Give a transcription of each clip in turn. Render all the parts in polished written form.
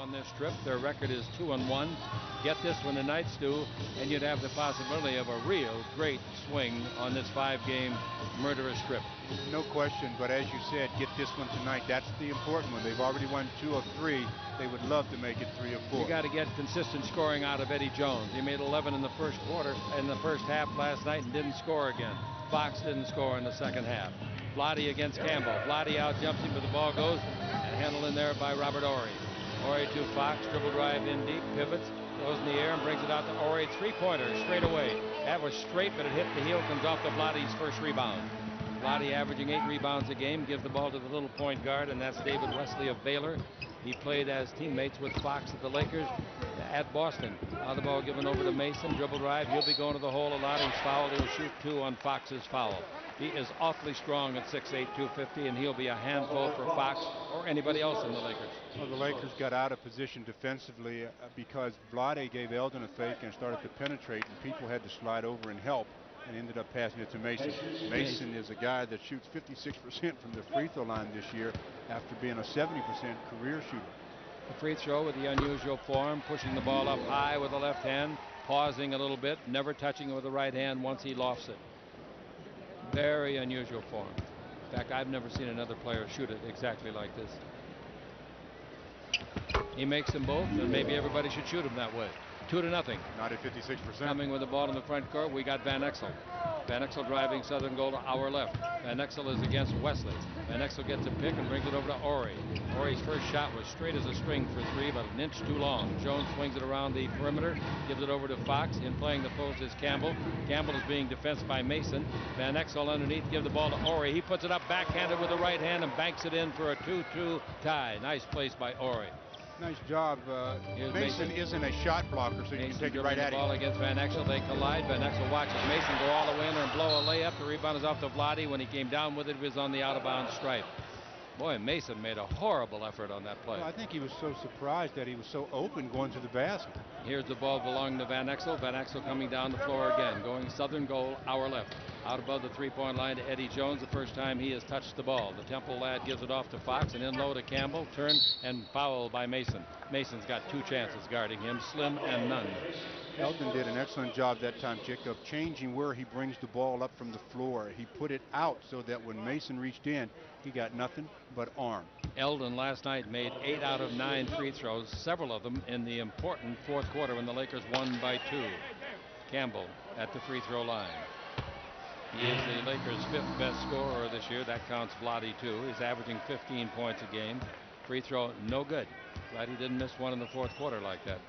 on this trip. Their record is 2-1. Get this one tonight, Stu, and you'd have the possibility of a real great swing on this 5-game murderous trip. No question, but as you said, get this one tonight. That's the important one. They've already won 2 of 3. They would love to make it 3 of 4. You got to get consistent scoring out of Eddie Jones. He made 11 in the first quarter, in the first half last night, and didn't score again. Fox didn't score in the second half. Vlade against Campbell. Vlade out jumps him, but the ball goes and handled in there by Robert Horry. Horry to Fox, dribble drive in deep, pivots, goes in the air and brings it out to Horry. 3-pointer straight away. That was straight, but it hit the heel, comes off to Vlade's first rebound. Vlade averaging 8 rebounds a game, gives the ball to the little point guard, and that's David Wesley of Baylor. He played as teammates with Fox at the Lakers at Boston. Now the ball given over to Mason, dribble drive. He'll be going to the hole a lot. He's fouled. He'll shoot 2 on Fox's foul. He is awfully strong at 6'8", 250, and he'll be a handful for Fox or anybody else in the Lakers. Well, the Lakers got out of position defensively because Vlade gave Eldon a fake and started to penetrate, and people had to slide over and help, and ended up passing it to Mason. Mason is a guy that shoots 56% from the free throw line this year after being a 70% career shooter. The free throw with the unusual form, pushing the ball up high with the left hand, pausing a little bit, never touching it with the right hand once he lofts it. Very unusual form. In fact, I've never seen another player shoot it exactly like this. He makes them both, and maybe everybody should shoot him that way. 2-0. Not at 56%. Coming with the ball in the front court, we got Van Exel. Van Exel driving Southern goal to our left. Van Exel is against Wesley. Van Exel gets a pick and brings it over to Horry. Horry's first shot was straight as a string for 3, about an inch too long. Jones swings it around the perimeter, gives it over to Fox. In playing the post is Campbell. Campbell is being defensed by Mason. Van Exel underneath, give the ball to Horry. He puts it up backhanded with the right hand and banks it in for a 2-2 tie. Nice place by Horry. Nice job. Mason isn't a shot blocker, so you can take it right at him. Ball against Van Exel. They collide. Van Exel watches Mason go all the way in there and blow a layup. The rebound is off to Vlade. When he came down with it, it was on the out-of-bounds stripe. Boy, Mason made a horrible effort on that play. Well, I think he was so surprised that he was so open going to the basket. Here's the ball belonging to Van Exel. Van Exel coming down the floor again, going Southern goal, our left. Out above the 3-point line to Eddie Jones, the first time he has touched the ball. The Temple lad gives it off to Fox, and in low to Campbell. Turn and foul by Mason. Mason's got 2 chances guarding him, slim and none. Eldon did an excellent job that time, Chick, of changing where he brings the ball up from the floor. He put it out so that when Mason reached in, he got nothing but arm. Eldon last night made 8 out of 9 free throws, several of them in the important fourth quarter when the Lakers won by 2. Campbell at the free throw line. He is the Lakers' 5th best scorer this year. That counts Vlade too. He's averaging 15 points a game. Free throw, no good. Glad he didn't miss one in the fourth quarter like that.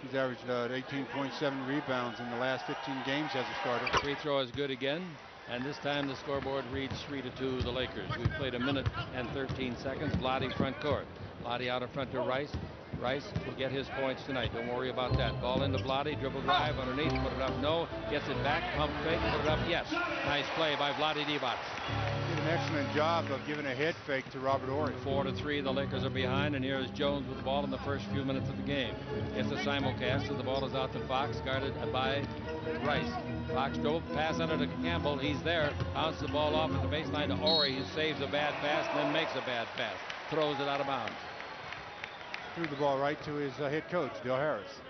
He's averaged 18.7 rebounds in the last 15 games as a starter. Free throw is good again, and this time the scoreboard reads 3-2 the Lakers. We've played 1 minute and 13 seconds. Vlade front court. Vlade out in front to Rice. Rice will get his points tonight. Don't worry about that. Ball into Vlade, dribble drive underneath, put it up, no. Gets it back, pump fake, put it up, yes. Nice play by Vlade Divac. Did an excellent job of giving a head fake to Robert Horry. 4-3, the Lakers are behind, and here is Jones with the ball in the first few minutes of the game. Gets a simulcast, and the ball is out to Fox, guarded by Rice. Fox drove, pass under to Campbell. He's there, bounces the ball off at the baseline to Horry. He saves a bad pass and then makes a bad pass. Throws it out of bounds. Threw the ball right to his head coach, Bill Harris.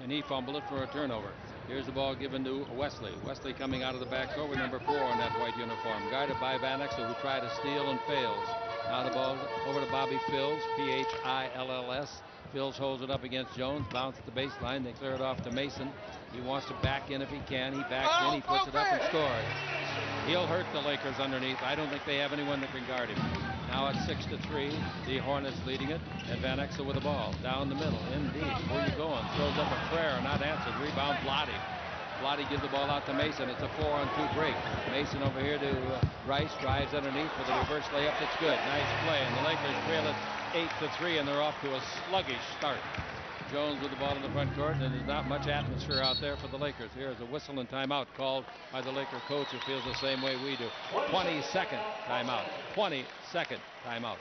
And he fumbled it for a turnover. Here's the ball given to Wesley. Wesley coming out of the backcourt with number 4 in that white uniform. Guarded by Van Exel, who tried to steal and fails. Now the ball over to Bobby Phills, Phills. Phills holds it up against Jones. Bounce at the baseline. They clear it off to Mason. He wants to back in if he can. He backs in. He puts it up and scores. He'll hurt the Lakers underneath. I don't think they have anyone that can guard him. Now it's 6-3. The Hornets leading it. And Van Exel with the ball. Down the middle. Indeed. Where are you going? Throws up a prayer. Not answered. Rebound Vlade. Vlade gives the ball out to Mason. It's a 4-on-2 break. Mason over here to Rice. Drives underneath for the reverse layup. It's good. Nice play. And the Lakers trail it 8-3. And they're off to a sluggish start. Jones with the ball in the front court, and there's not much atmosphere out there for the Lakers. Here's a whistle and timeout called by the Laker coach, who feels the same way we do. 20-second timeout. 20-second timeout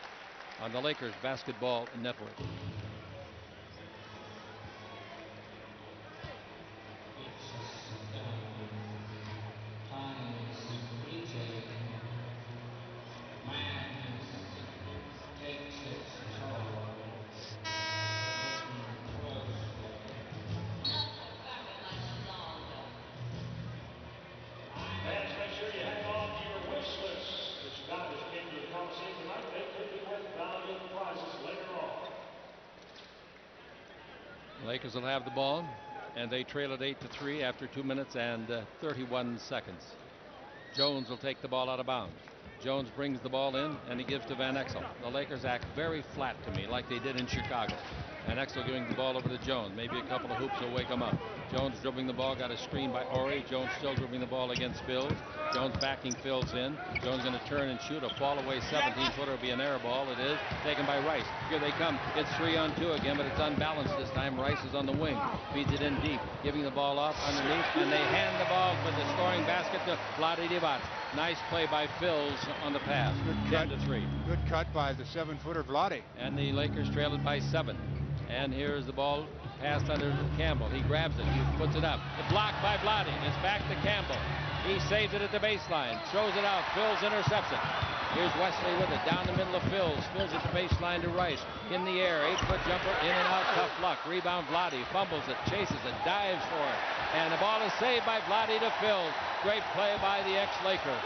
on the Lakers Basketball Network. Lakers will have the ball, and they trail it 8-3 after 2 minutes and 31 seconds. Jones will take the ball out of bounds. Jones brings the ball in, and he gives to Van Exel. The Lakers act very flat to me, like they did in Chicago. Van Exel giving the ball over to Jones. Maybe a couple of hoops will wake him up. Jones dribbling the ball, got a screen by Horry. Jones still dribbling the ball against Phils. Jones backing Phils in. Jones going to turn and shoot a fall away 17-footer. Will be an air ball. It is taken by Rice. Here they come. It's 3-on-2 again, but it's unbalanced this time. Rice is on the wing. Feeds it in deep, giving the ball off underneath, and they hand the ball for the scoring basket to Vlade Divac. Nice play by Phils on the pass. 10-3. Good cut by the 7-footer Vlade. And the Lakers trail it by 7. And here's the ball passed under Campbell. He grabs it. He puts it up. The block by Vlade. It's back to Campbell. He saves it at the baseline. Throws it out. Phils intercepts it. Here's Wesley with it. Down the middle of Phils. Phils at the baseline to Rice. In the air. 8-foot jumper. In and out. Tough luck. Rebound Vlade. Fumbles it. Chases it. Dives for it. And the ball is saved by Vlade to Phils. Great play by the ex-Laker.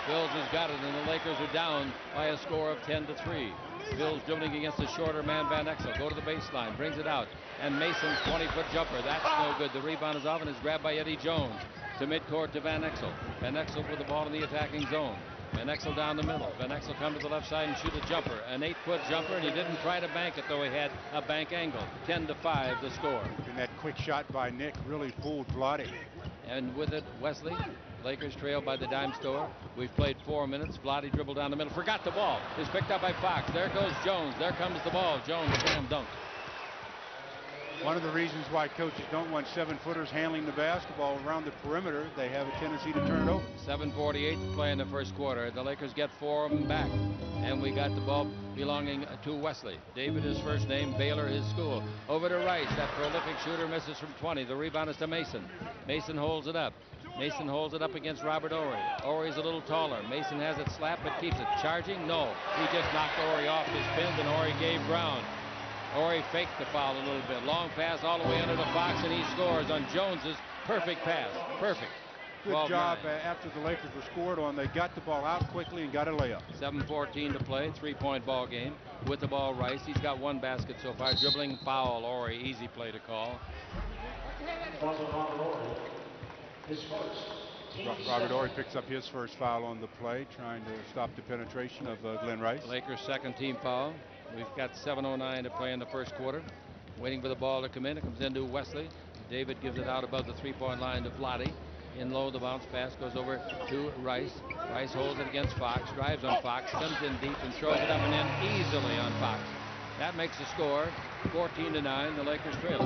Phils has got it, and the Lakers are down by a score of 10-3. Phils dribbling against the shorter man, Van Exel. Go to the baseline, brings it out, and Mason's 20-foot jumper. That's no good. The rebound is off and is grabbed by Eddie Jones. To midcourt to Van Exel. Van Exel with the ball in the attacking zone. Van Exel down the middle. Van Exel come to the left side and shoot a jumper. An 8-foot jumper, and he didn't try to bank it, though he had a bank angle. 10-5 the score. And that quick shot by Nick really fooled Vlade. And with it, Wesley. Lakers trail by the dime store. We've played 4 minutes. Vlade dribbled down the middle. Forgot the ball. It's picked up by Fox. There goes Jones. There comes the ball. Jones, slam dunk. One of the reasons why coaches don't want 7-footers handling the basketball around the perimeter, they have a tendency to turn it over. 7:48 to play in the first quarter. The Lakers get 4 of them back. And we got the ball belonging to Wesley. David, his first name. Baylor, his school. Over to Rice. That prolific shooter misses from 20. The rebound is to Mason. Mason holds it up. Mason holds it up against Robert Horry. Horry's a little taller. Mason has it slapped but keeps it. Charging? No. He just knocked Horry off his pins, and Horry gave ground. Horry faked the foul a little bit. Long pass all the way under to Fox, and he scores on Jones's perfect pass. Perfect. Good job after the Lakers were scored on. They got the ball out quickly and got a layup. 7:14 to play. 3-point ball game. With the ball, Rice. He's got 1 basket so far. Dribbling foul. Horry. Easy play to call. Robert Horry picks up his first foul on the play, trying to stop the penetration of Glen Rice. Lakers' second team foul. We've got 7:09 to play in the first quarter. Waiting for the ball to come in. It comes into Wesley. David gives it out above the 3-point line to Vlade. In low, the bounce pass goes over to Rice. Rice holds it against Fox. Drives on Fox. Comes in deep and throws it up and in easily on Fox. That makes the score 14-9. The Lakers trail it.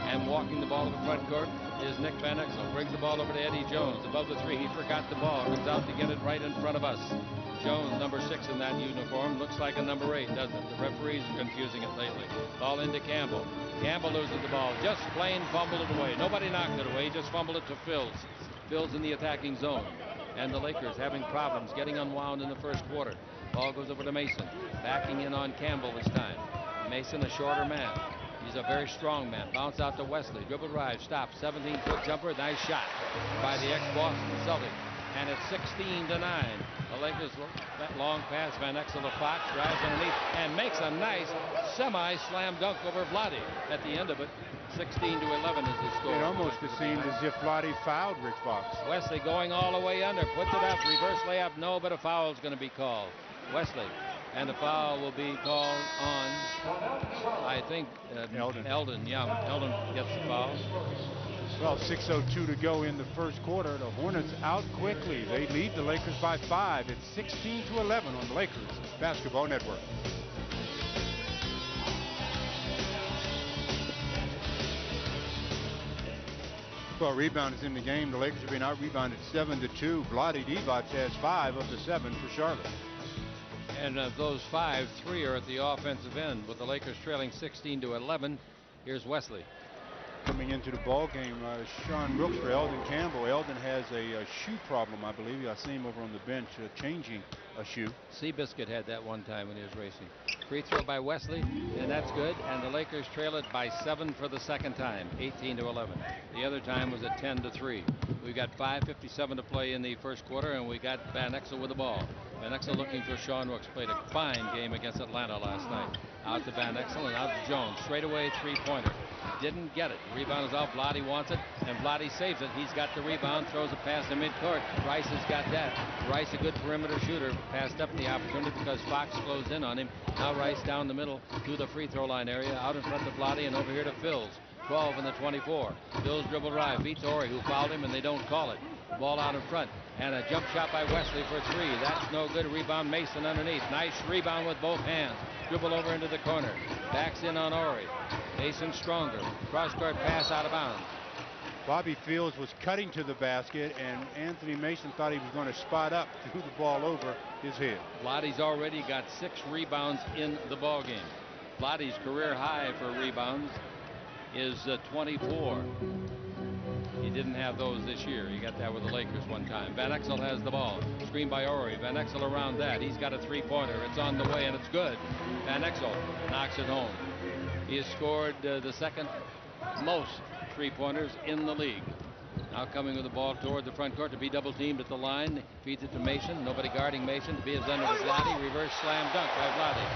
And walking the ball to the front court is Nick Van Exel. Brings the ball over to Eddie Jones. Above the 3, he forgot the ball. Comes out to get it right in front of us. Jones, number 6 in that uniform, looks like a number 8, doesn't it? The referees are confusing it lately. Ball into Campbell. Campbell loses the ball. Just plain fumbled it away. Nobody knocked it away. He just fumbled it to Phils. Phils in the attacking zone. And the Lakers having problems getting unwound in the first quarter. Ball goes over to Mason. Backing in on Campbell this time. Mason, a shorter man. He's a very strong man. Bounce out to Wesley. Dribble drive. Stop. 17-foot jumper. Nice shot by the ex-Boston Celtics. And it's 16-9. The Lakers, that long pass, Van Exel to Fox, drives underneath and makes a nice semi-slam dunk over Vlade at the end of it. 16-11 is the score. It almost seemed as if Vlade fouled Rick Fox. Wesley going all the way under, puts it up, reverse layup, no, but a foul is going to be called. Wesley, and the foul will be called on, I think, Eldon. Yeah, Eldon gets the foul. Well, 6:02 to go in the first quarter. The Hornets out quickly. They lead the Lakers by 5. It's 16-11 on the Lakers Basketball Network. Well, rebound is in the game. The Lakers have been out-rebounded 7-2. Vlade Divac has 5 of the 7 for Charlotte. And of those 5, 3 are at the offensive end, with the Lakers trailing 16-11. Here's Wesley. coming into the ball game. Sean Rooks for Eldon Campbell. Eldon has a shoe problem, I believe. I see him over on the bench changing a shoe. Seabiscuit had that one time when he was racing. Free throw by Wesley, and that's good. And the Lakers trail it by 7 for the second time, 18-11. The other time was at 10-3. We've got 5:57 to play in the first quarter, and we got Van Exel with the ball. Van Exel looking for Sean Rooks. Played a fine game against Atlanta last night. Out to Van Exel and out to Jones. Straight away three-pointer. Didn't get it. Rebound is off. Vlade wants it, and Vlade saves it. He's got the rebound, throws a pass to midcourt. Rice has got that. Rice, a good perimeter shooter, passed up the opportunity because Fox closed in on him. Now Rice down the middle to the free throw line area. Out in front to Vlade and over here to Phils. 12 and the 24. Phils dribble drive. Beats Ori, who fouled him, and they don't call it. Ball out in front. And a jump shot by Wesley for 3. That's no good. Rebound Mason underneath. Nice rebound with both hands. Dribble over into the corner. Backs in on Ori. Mason stronger. Cross-court pass out of bounds. Bobby Fields was cutting to the basket, and Anthony Mason thought he was going to spot up, threw the ball over his head. Vlade's already got 6 rebounds in the ball game. Vlade's career high for rebounds is 24. He didn't have those this year. He got that with the Lakers one time. Van Exel has the ball. Screen by Ori. Van Exel around that. He's got a three-pointer. It's on the way, and it's good. Van Exel knocks it home. He has scored the second most three-pointers in the league. Now coming with the ball toward the front court to be double-teamed at the line. Feeds it to Mason. Nobody guarding Mason. To be his under to Vlade. Reverse slam dunk by Vlade.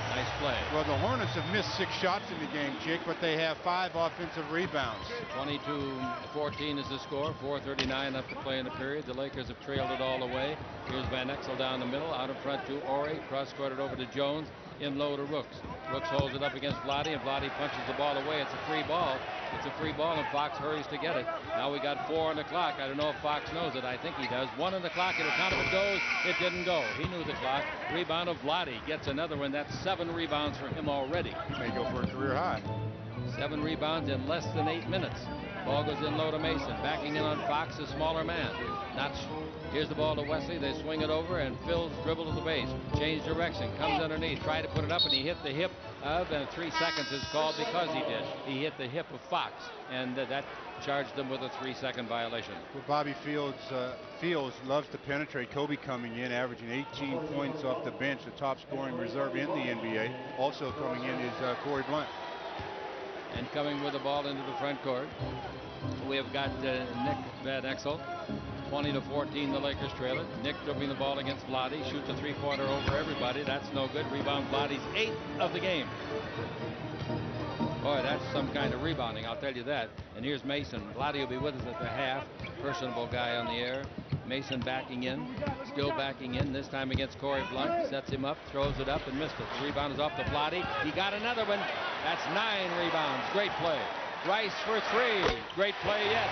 Nice play. Well, the Hornets have missed 6 shots in the game, Chick, but they have 5 offensive rebounds. 22-14 is the score. 4:39 left to play in the period. The Lakers have trailed it all away. Here's Van Exel down the middle. Out in front to Ori. Cross-courted over to Jones. In low to Rooks. Rooks holds it up against Vlade, and Vlade punches the ball away. It's a free ball. It's a free ball, and Fox hurries to get it. Now we got 4 on the clock. I don't know if Fox knows it. I think he does. 1 on the clock. It'll count if it goes. It didn't go. He knew the clock. Rebound of Vlade. Gets another one. That's 7 rebounds for him already. May go for a career high. 7 rebounds in less than 8 minutes. Ball goes in low to Mason. Backing in on Fox, a smaller man. Here's the ball to Wesley. They swing it over, and Phil's dribble to the base. Change direction. Comes underneath. Tried to put it up, and he hit the hip of, and 3 seconds is called because he did. He hit the hip of Fox, and that charged them with a 3-second violation. Well, Bobby Fields loves to penetrate. Kobe coming in, averaging 18 points off the bench, the top scoring reserve in the NBA. Also coming in is Corey Blunt. And coming with the ball into the front court, we have got Nick Van Exel. 20-14, the Lakers trail it. Nick dribbling the ball against Vlade. Shoots a three-pointer over everybody. That's no good. Rebound Vlade's 8th of the game. Boy, that's some kind of rebounding, I'll tell you that. And here's Mason. Vlade will be with us at the half. Personable guy on the air. Mason backing in. Still backing in. This time against Corey Blunt. Sets him up. Throws it up and missed it. The rebound is off to Vlade. He got another one. That's 9 rebounds. Great play. Rice for 3. Great play yet.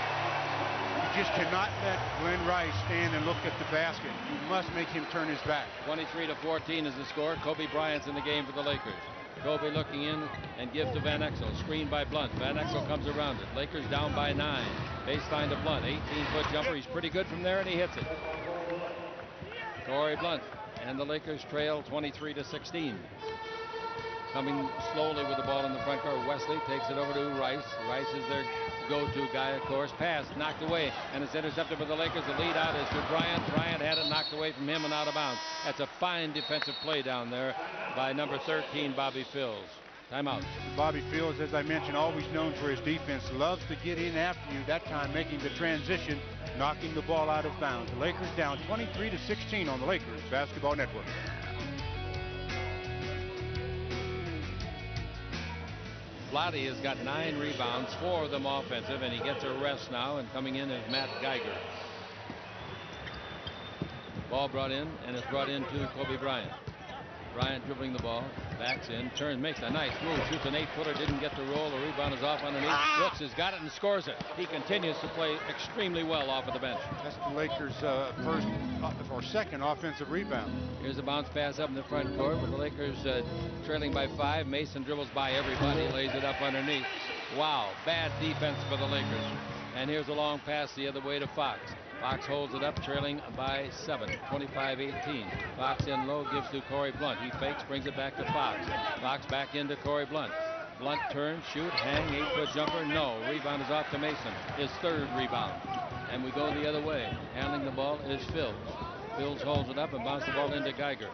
You just cannot let Glen Rice stand and look at the basket. You must make him turn his back. 23-14 is the score. Kobe Bryant's in the game for the Lakers. Kobe looking in and gives to Van Exel. Screened by Blunt. Van Exel comes around it. Lakers down by 9. Baseline to Blunt. 18-foot jumper. He's pretty good from there, and he hits it. Corey Blunt. And the Lakers trail 23-16. Coming slowly with the ball in the front court. Wesley takes it over to Rice. Rice is their go-to guy, of course. Pass knocked away, and it's intercepted by the Lakers. The lead out is to Bryant. Bryant had it knocked away from him and out of bounds. That's a fine defensive play down there by number 13, Bobby Fields. Timeout. Bobby Fields, as I mentioned, always known for his defense, loves to get in after you. That time making the transition, knocking the ball out of bounds. The Lakers down 23-16 on the Lakers Basketball Network. Vlade has got 9 rebounds, 4 of them offensive, and he gets a rest now, and coming in is Matt Geiger. Ball brought in, and it's brought in to Kobe Bryant. Bryant dribbling the ball, backs in, turns, makes a nice move, shoots an 8-footer, didn't get the roll. The rebound is off underneath. Brooks has got it and scores it. He continues to play extremely well off of the bench. That's the Lakers' first or second offensive rebound. Here's a bounce pass up in the front court with the Lakers trailing by 5. Mason dribbles by everybody, lays it up underneath. Wow, bad defense for the Lakers. And here's a long pass the other way to Fox. Fox holds it up, trailing by 7, 25-18. Fox in low, gives to Corey Blunt. He fakes, brings it back to Fox. Fox back into Corey Blunt. Blunt turn, shoot, hang, 8-foot jumper. No. Rebound is off to Mason. His third rebound. And we go the other way. Handling the ball is Phils. Phils holds it up and bounces the ball into Geiger.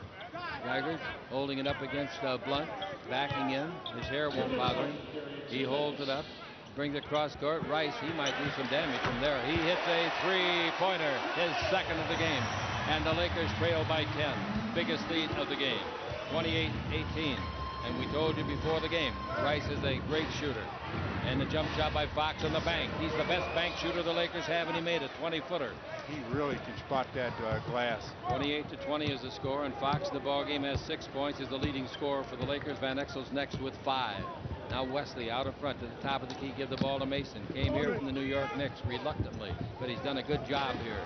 Geiger holding it up against Blunt. Backing in. His hair won't bother him. He holds it up. Brings it cross court. Rice, he might do some damage from there. He hits a three-pointer, his second of the game. And the Lakers trail by 10. Biggest lead of the game. 28-18. And we told you before the game, Rice is a great shooter. And the jump shot by Fox on the bank. He's the best bank shooter the Lakers have, and he made a 20-footer. He really can spot that glass. 28-20 is the score, and Fox in the ballgame has 6 points. Is the leading scorer for the Lakers. Van Exel's next with 5. Now Wesley out in front to the top of the key. Give the ball to Mason. Came here from the New York Knicks reluctantly, but he's done a good job here.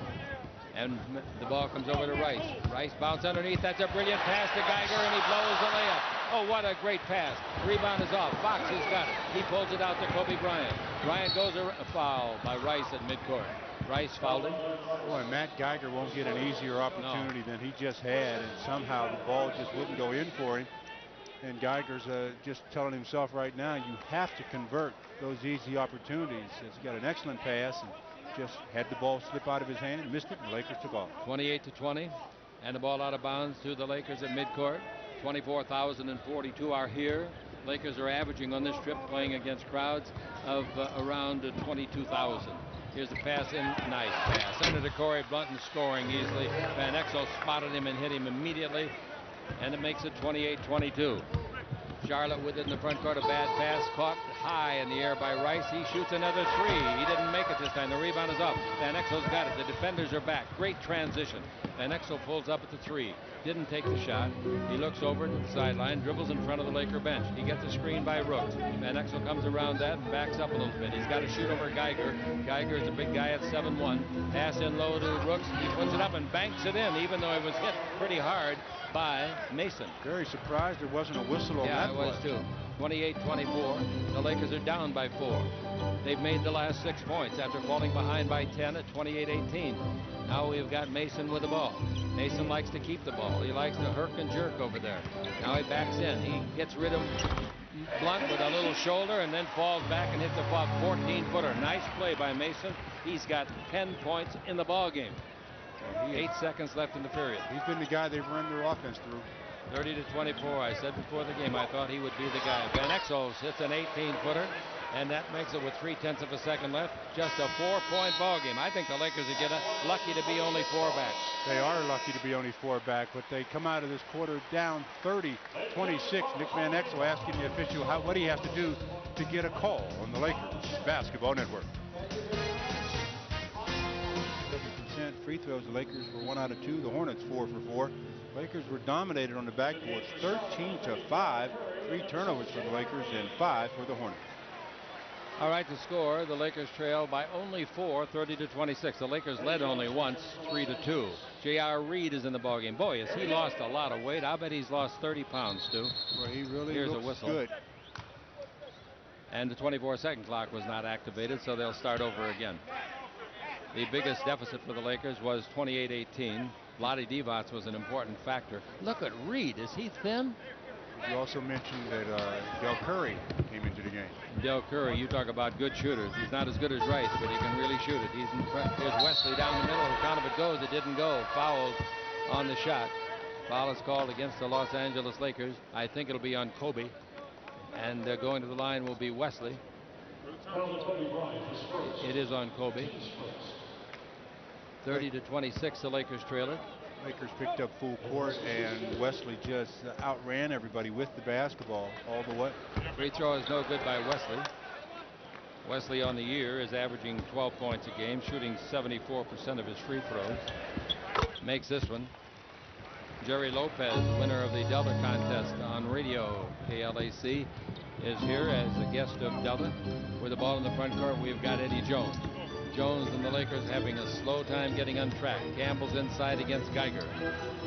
And the ball comes over to Rice. Rice bounce underneath. That's a brilliant pass to Geiger, and he blows the layup. Oh, what a great pass. Rebound is off. Fox has got it. He pulls it out to Kobe Bryant. Bryant goes a foul by Rice at midcourt. Rice fouled him. Boy, Matt Geiger won't get an easier opportunity than he just had, and somehow the ball just wouldn't go in for him. And Geiger's just telling himself right now, you have to convert those easy opportunities. He's got an excellent pass and just had the ball slip out of his hand, missed it, and the Lakers took off. 28-20, and the ball out of bounds to the Lakers at midcourt. 24,042 are here. Lakers are averaging on this trip, playing against crowds of around 22,000. Here's the pass in. Nice pass. Under to Corey Blunt and scoring easily. Van Exel spotted him and hit him immediately. And it makes it 28-22. Charlotte with it in the front court. A bad pass caught high in the air by Rice. He shoots another three. He didn't make it this time. The rebound is up. Van Exel's got it. The defenders are back. Great transition. Van Exel pulls up at the three. Didn't take the shot. He looks over to the sideline, dribbles in front of the Laker bench. He gets a screen by Rooks. Van Exel comes around that and backs up a little bit. He's got to shoot over Geiger. Geiger is a big guy at 7'1". Pass in low to Rooks. He puts it up and banks it in, even though it was hit pretty hard by Mason. Very surprised there wasn't a whistle on that. Yeah, it was too. 28-24. The Lakers are down by 4. They've made the last 6 points after falling behind by 10 at 28-18. Now we've got Mason with the ball. Mason likes to keep the ball. He likes to herk and jerk over there. Now he backs in. He gets rid of Blunt with a little shoulder and then falls back and hits a 14-footer. Nice play by Mason. He's got 10 points in the ball game. 8 seconds left in the period. He's been the guy they've run their offense through. 30-24. I said before the game I thought he would be the guy. Van Exel hits an 18-footer, and that makes it with 0.3 of a second left. Just a 4-point ball game. I think the Lakers are lucky to be only 4 back. They are lucky to be only 4 back, but they come out of this quarter down 30-26. Nick Van Exel asking the official what he has to do to get a call on the Lakers Basketball Network. 7% free throws. The Lakers were 1 out of 2. The Hornets 4 for 4. Lakers were dominated on the backboards 13-5. 3 turnovers for the Lakers and 5 for the Hornets. All right, to score, the Lakers trail by only 4, 30-26. The Lakers led only once, 3-2. J.R. Reed is in the ballgame. Boy, has he lost a lot of weight. I bet he's lost 30 pounds, Stu. Well, he really Here's looks a whistle. Good. And the 24-second clock was not activated, so they'll start over again. The biggest deficit for the Lakers was 28-18. Vlade Divac was an important factor. Look at Reed. Is he thin? You also mentioned that Del Curry came into the game. Del Curry, you talk about good shooters. He's not as good as Rice, but he can really shoot it. He's in front. Here's Wesley down the middle. The count of it goes. It didn't go. Fouled on the shot. Foul is called against the Los Angeles Lakers. I think it'll be on Kobe. And going to the line will be Wesley. It is on Kobe. 30-26, the Lakers trail it. Lakers picked up full court, and Wesley just outran everybody with the basketball all the way. Free throw is no good by Wesley. Wesley on the year is averaging 12 points a game, shooting 74% of his free throws. Makes this one. Jerry Lopez, winner of the Delta contest on radio, KLAC, is here as a guest of Delta. With the ball in the front court, we've got Eddie Jones. Jones and the Lakers having a slow time getting on track. Campbell's inside against Geiger.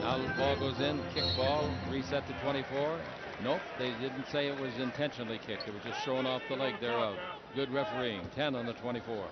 Now the ball goes in, kick ball, reset to 24. Nope, they didn't say it was intentionally kicked. It was just thrown off the leg thereof. Good refereeing. 10 on the 24.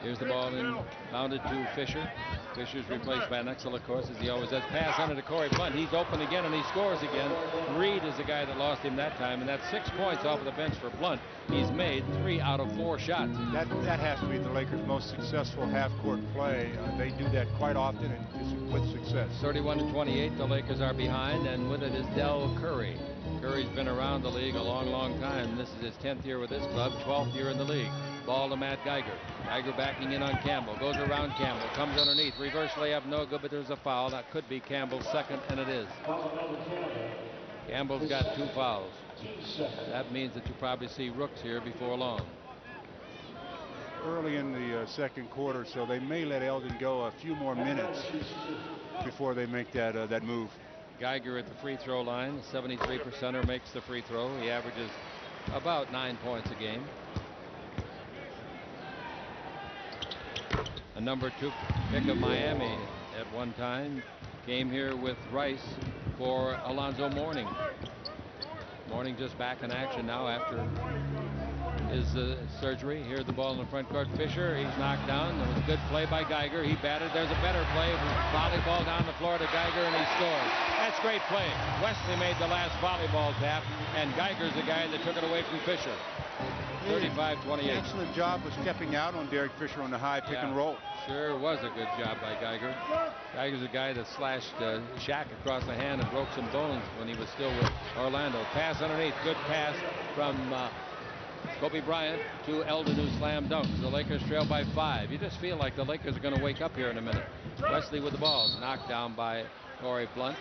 Here's the ball inbounded to Fisher. Fisher's replaced by an Exel, of course, as he always does. Pass under to Corey Blunt. He's open again, and he scores again. Reed is the guy that lost him that time, and that's 6 points off of the bench for Blunt. He's made 3 out of 4 shots. That has to be the Lakers' most successful half-court play. They do that quite often and with success. 31-28, the Lakers are behind, and with it is Del Curry. Curry's been around the league a long, long time. This is his 10th year with this club, 12th year in the league. Ball to Matt Geiger. Geiger backing in on Campbell. Goes around Campbell. Comes underneath. Reverse layup, no good, but there's a foul. That could be Campbell's second, and it is. Campbell's got 2 fouls. That means that you probably see Rooks here before long. Early in the second quarter, so they may let Eldon go a few more minutes before they make that move. Geiger at the free throw line. 73%er makes the free throw. He averages about 9 points a game. A number 2 pick of Miami at one time came here with Rice for Alonzo Mourning. Mourning just back in action now after his surgery. Here's the ball in the front court. Fisher, he's knocked down. There was a good play by Geiger. He batted. There's a better play. Volleyball down the floor to Geiger, and he scores. That's great play. Wesley made the last volleyball tap, and Geiger's the guy that took it away from Fisher. 35-28. Excellent job of stepping out on Derek Fisher on the high pick and roll. Sure was a good job by Geiger. Geiger's a guy that slashed Shaq across the hand and broke some bones when he was still with Orlando. Pass underneath. Good pass from Kobe Bryant to Eldon, who slam dunks. The Lakers trail by 5. You just feel like the Lakers are going to wake up here in a minute. Wesley with the ball. Knocked down by Corey Blunt.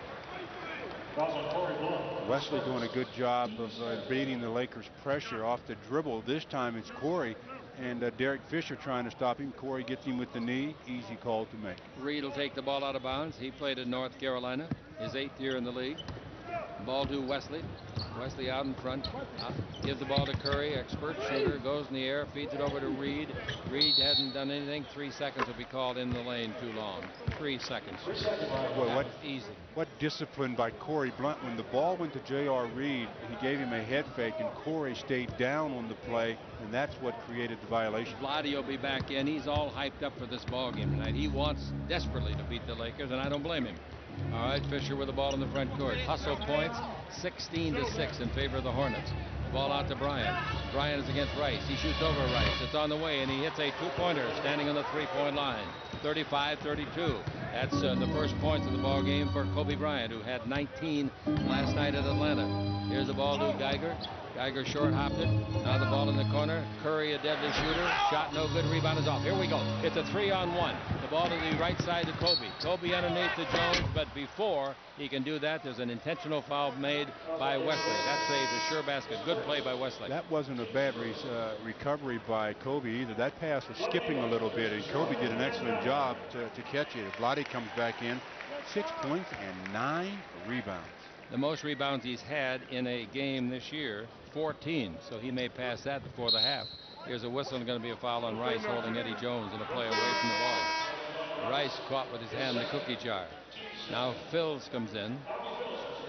Wesley doing a good job of beating the Lakers' pressure off the dribble. This time it's Corey and Derek Fisher trying to stop him. Corey gets him with the knee. Easy call to make. Reed will take the ball out of bounds. He played in North Carolina, his 8th year in the league. Ball to Wesley. Wesley out in front. Gives the ball to Curry, expert shooter. Goes in the air, feeds it over to Reed. Reed hasn't done anything. 3 seconds will be called in the lane too long. 3 seconds. Well, easy. What discipline by Corey Blunt. When the ball went to J.R. Reed, he gave him a head fake, and Corey stayed down on the play, and that's what created the violation. Vlade will be back in. He's all hyped up for this ball game tonight. He wants desperately to beat the Lakers, and I don't blame him. All right, Fisher with the ball in the front court. Hustle points, 16-6 in favor of the Hornets. Ball out to Bryant. Bryant is against Rice. He shoots over Rice. It's on the way, and he hits a 2-pointer standing on the 3-point line. 35-32. That's the first points of the ball game for Kobe Bryant, who had 19 last night at Atlanta. Here's the ball to Geiger. Geiger short hopped it. Now the ball in the corner. Curry, a deadly shooter. Shot no good. Rebound is off. Here we go. It's a 3-on-1. The ball to the right side to Kobe. Kobe underneath to Jones, but before he can do that, there's an intentional foul made by Wesley. That saves a sure basket. Good play by Wesley. That wasn't a bad recovery by Kobe either. That pass was skipping a little bit, and Kobe did an excellent job to catch it. Vlade comes back in. 6 points and 9 rebounds. The most rebounds he's had in a game this year, 14. So he may pass that before the half. Here's a whistle, and going to be a foul on Rice holding Eddie Jones and a play away from the ball. Rice caught with his hand in the cookie jar. Now Phils comes in,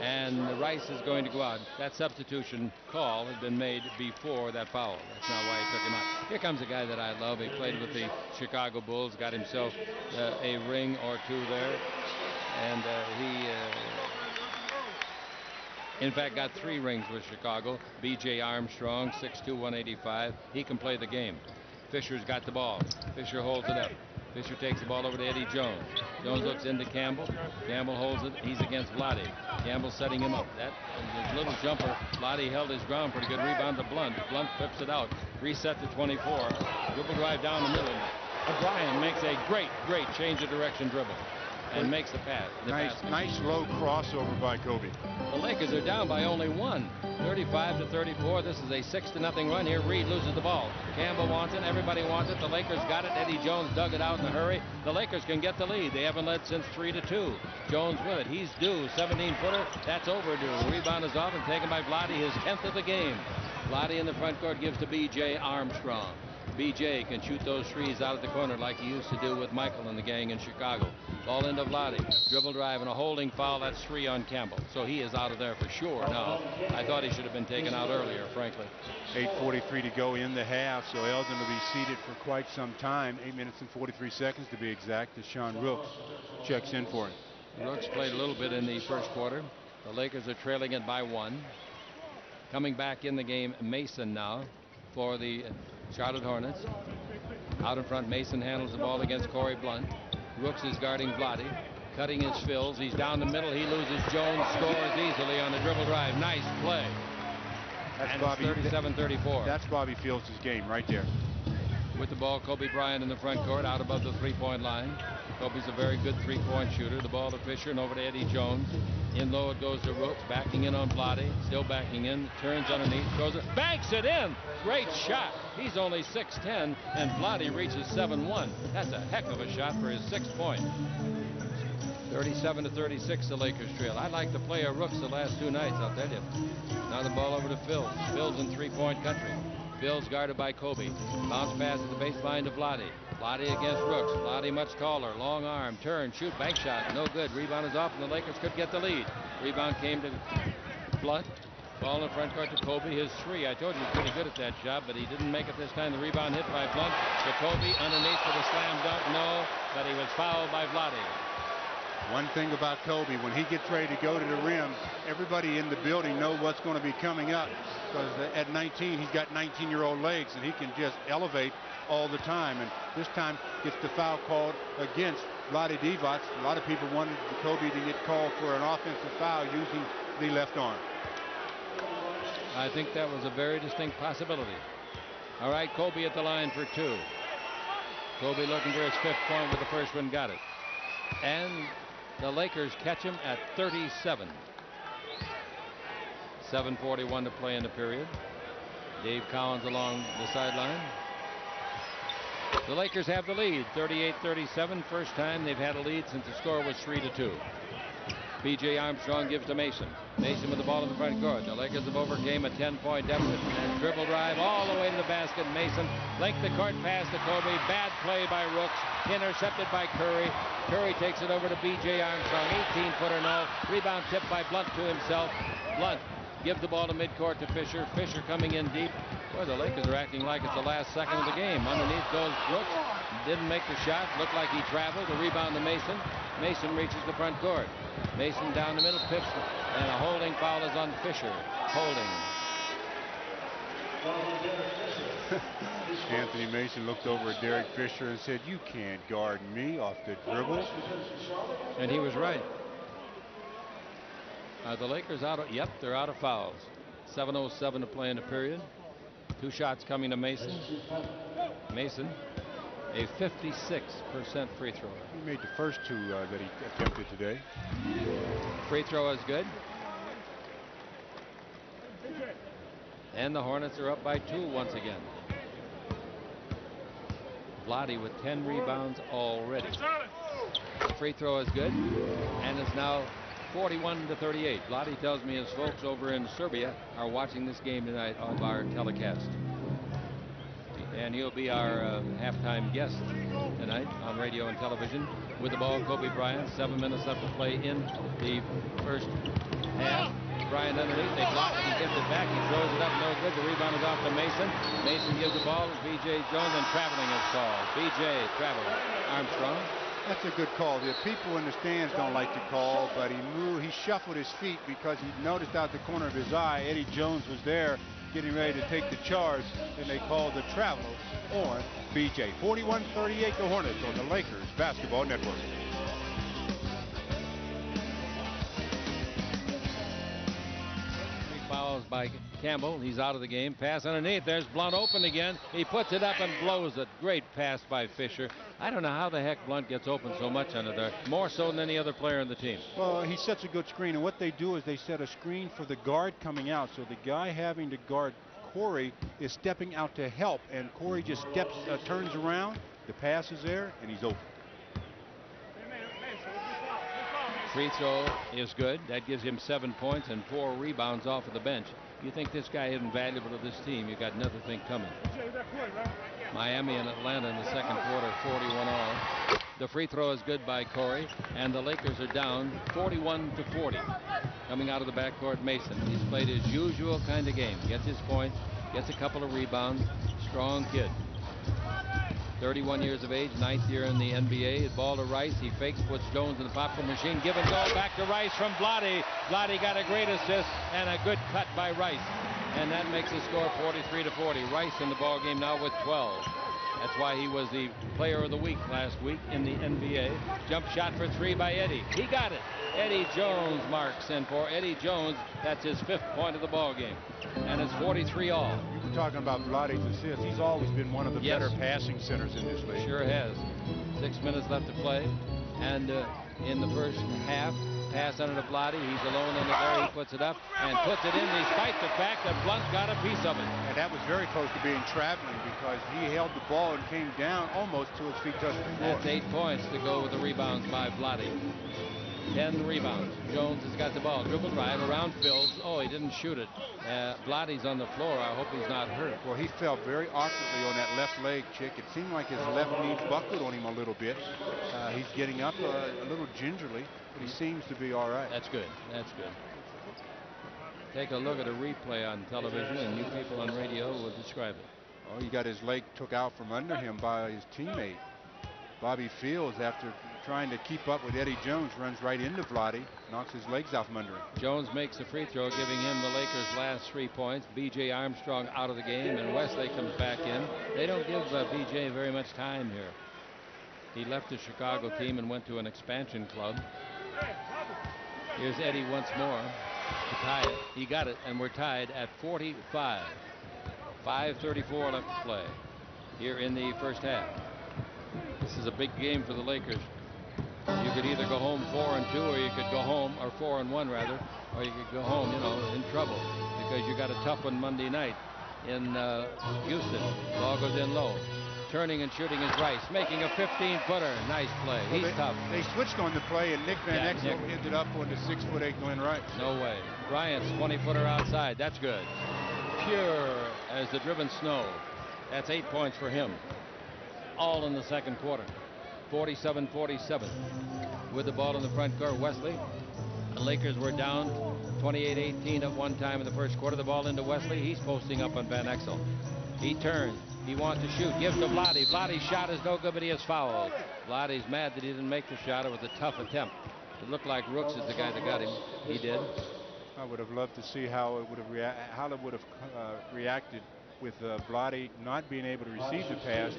and Rice is going to go out. That substitution call had been made before that foul. That's not why he took him out. Here comes a guy that I love. He played with the Chicago Bulls, got himself a ring or 2 there, and he in fact got 3 rings with Chicago. B.J. Armstrong, 6'2", 185. He can play the game. Fisher's got the ball. Fisher holds it up. Fisher takes the ball over to Eddie Jones. Jones looks into Campbell. Campbell holds it. He's against Vlade. Campbell setting him up. That little jumper. Vlade held his ground. Pretty good rebound to Blunt. Blunt flips it out. Reset to 24. Dribble drive down the middle. Bryant makes a great change of direction dribble and makes the pass. Nice low crossover by Kobe. The Lakers are down by only 1. 35-34. This is a 6-0 run here. Reed loses the ball. Campbell wants it. Everybody wants it. The Lakers got it. Eddie Jones dug it out in a hurry. The Lakers can get the lead. They haven't led since 3-2. Jones with it. He's due. 17-footer. That's overdue. Rebound is off and taken by Vlade, his 10th of the game. Vlade in the front court gives to B.J. Armstrong. BJ can shoot those threes out of the corner like he used to do with Michael and the gang in Chicago. Ball into Vlade. Dribble drive and a holding foul. That's 3 on Campbell. So he is out of there for sure now. I thought he should have been taken out earlier, frankly. 8:43 to go in the half, so Eldon will be seated for quite some time. 8 minutes and 43 seconds to be exact, as Sean Rooks checks in for him. Rooks played a little bit in the first quarter. The Lakers are trailing it by 1. Coming back in the game, Mason now for the Charlotte Hornets. Out in front, Mason handles the ball against Corey Blunt. Rooks is guarding Vlade, cutting his fills. He's down the middle. He loses Jones, scores easily on the dribble drive. Nice play. That's and Bobby. 37-34. That's Bobby Fields' game right there. With the ball, Kobe Bryant in the front court, out above the three-point line. Kobe's a very good three-point shooter. The ball to Fisher and over to Eddie Jones. In low it goes to Rooks, backing in on Vlade, still backing in, turns underneath, throws it, banks it in. Great shot. He's only 6'10", and Vlade reaches 7'1". That's a heck of a shot for his 6th point. 37-36, the Lakers trail. I like the play of Rooks the last 2 nights, I'll tell you. Now the ball over to Phil. Phil's in three-point country. Phil's guarded by Kobe. Bounce pass at the baseline to Vlade. Vlade against Rooks. Vlade much taller. Long arm. Turn. Shoot. Bank shot. No good. Rebound is off, and the Lakers could get the lead. Rebound came to Blunt. Ball in front court to Kobe. His 3. I told you he's pretty good at that job, but he didn't make it this time. The rebound hit by Blunt. To Kobe underneath for the slam dunk. No, but he was fouled by Vlade. One thing about Kobe, when he gets ready to go to the rim, everybody in the building knows what's going to be coming up. Because at 19, he's got 19-year-old legs, and he can just elevate all the time. And this time gets the foul called against Vlade Divac. A lot of people wanted Kobe to get called for an offensive foul using the left arm. I think that was a very distinct possibility. All right, Kobe at the line for 2. Kobe looking for his 5th point with the first one, got it. And the Lakers catch him at 37. 7:41 to play in the period. Dave Collins along the sideline. The Lakers have the lead, 38-37. First time they've had a lead since the score was 3-2. B.J. Armstrong gives to Mason. Mason with the ball in the front court. The Lakers have overcame a 10-point deficit. And dribble drive all the way to the basket. Mason length the court pass to Kobe. Bad play by Rooks. Intercepted by Curry. Curry takes it over to B.J. Armstrong. 18-footer no. Rebound tipped by Blunt to himself. Blunt gives the ball to midcourt to Fisher. Fisher coming in deep. Boy, the Lakers are acting like it's the last second of the game. Underneath goes Rooks. Didn't make the shot. Looked like he traveled. The rebound to Mason. Mason reaches the front court. Mason down the middle, pips, and a holding foul is on Fisher. Holding. Anthony Mason looked over at Derek Fisher and said, "You can't guard me off the dribble." And he was right. The Lakers out of, yep, they're out of fouls. 7:07 to play in the period. 2 shots coming to Mason. Mason, a 56% free throw. He made the first 2 that he attempted today. Free throw is good. And the Hornets are up by 2 once again. Vlade with 10 rebounds already. Free throw is good. And it's now 41-38. Vlade tells me his folks over in Serbia are watching this game tonight on our telecast. And he'll be our halftime guest tonight on radio and television. With the ball, Kobe Bryant. 7 minutes left to play in the first half. Bryant underneath. They block it. He gives it back. He throws it up. No good. The rebound is off to Mason. Mason gives the ball to B.J. Jones, and traveling is called. B.J. traveled. Armstrong. That's a good call. The people in the stands don't like the call, but he moved. He shuffled his feet because he noticed out the corner of his eye Eddie Jones was there getting ready to take the charge, and they called the travel on B.J. 41-38 the Hornets on the Lakers Basketball Network. Fouls by Campbell. He's out of the game. Pass underneath. There's Blunt open again. He puts it up and blows it. Great pass by Fisher. I don't know how the heck Blunt gets open so much under there. More so than any other player on the team. Well, he sets a good screen, and what they do is they set a screen for the guard coming out. So the guy having to guard Corey is stepping out to help, and Corey just turns around. The pass is there, and he's open. Free throw is good. That gives him 7 points and 4 rebounds off of the bench. You think this guy isn't valuable to this team, you got another thing coming. Miami and Atlanta in the second quarter, 41 all. The free throw is good by Corey, and the Lakers are down 41-40. Coming out of the backcourt, Mason. He's played his usual kind of game. Gets his points, gets a couple of rebounds. Strong kid. 31 years of age, 9th year in the NBA. Ball to Rice. He fakes, puts Jones in the popcorn machine. Give and go back to Rice from Vlade. Vlade got a great assist and a good cut by Rice. And that makes the score 43-40. Rice in the ball game now with 12. That's why he was the player of the week last week in the NBA. Jump shot for 3 by Eddie. He got it. Eddie Jones marks, and for Eddie Jones, that's his 5th point of the ball game. And it's 43 all. You were talking about Vlade's assists. He's always been one of the better passing centers in this league. Sure has. 6 minutes left to play. And in the first half, pass under to Vlade. He's alone under there. He puts it up and puts it in despite the fact that Blunt got a piece of it. And that was very close to being traveling because he held the ball and came down almost to his feet touched the floor. That's 8 points to go with the rebounds by Vlade. 10 rebounds. Jones has got the ball. Dribble right around Phils. Oh, he didn't shoot it. Vlade's on the floor. I hope he's not hurt. Well, he fell very awkwardly on that left leg, Chick. It seemed like his left knee buckled on him a little bit. He's getting up a little gingerly, but he seems to be all right. That's good. That's good. Take a look at a replay on television, and you people on radio will describe it. Oh, he got his leg took out from under him by his teammate. Bobby Fields, after trying to keep up with Eddie Jones, runs right into Vlade, knocks his legs out from under him. Jones makes the free throw, giving him the Lakers' last 3 points. B.J. Armstrong out of the game, and Wesley comes back in. They don't give B.J. very much time here. He left the Chicago team and went to an expansion club. Here's Eddie once more to tie it. He got it, and we're tied at 45. 5:34 left to play here in the first half. This is a big game for the Lakers. You could either go home 4-2, or you could go home, or 4-1 rather, or you could go home, in trouble because you got a tough one Monday night in Houston. Ball goes in low. Turning and shooting is Rice, making a 15-footer. Nice play. He's tough. They switched on the play, and Nick Van Exel ended up on the 6'8" Glen Rice. No way. Bryant's 20-footer outside. That's good. Pure as the driven snow. That's 8 points for him. All in the second quarter. 47-47. With the ball in the front court, Wesley. The Lakers were down 28-18 at one time in the first quarter. The ball into Wesley. He's posting up on Van Exel. He turns. He wants to shoot. Gives to Vlade. Vlade's shot is no good, but he is fouled. Vlade's mad that he didn't make the shot. It was a tough attempt. It looked like Rooks is the guy that got him. He did. I would have loved to see how it would have reacted with Vlade not being able to receive the pass,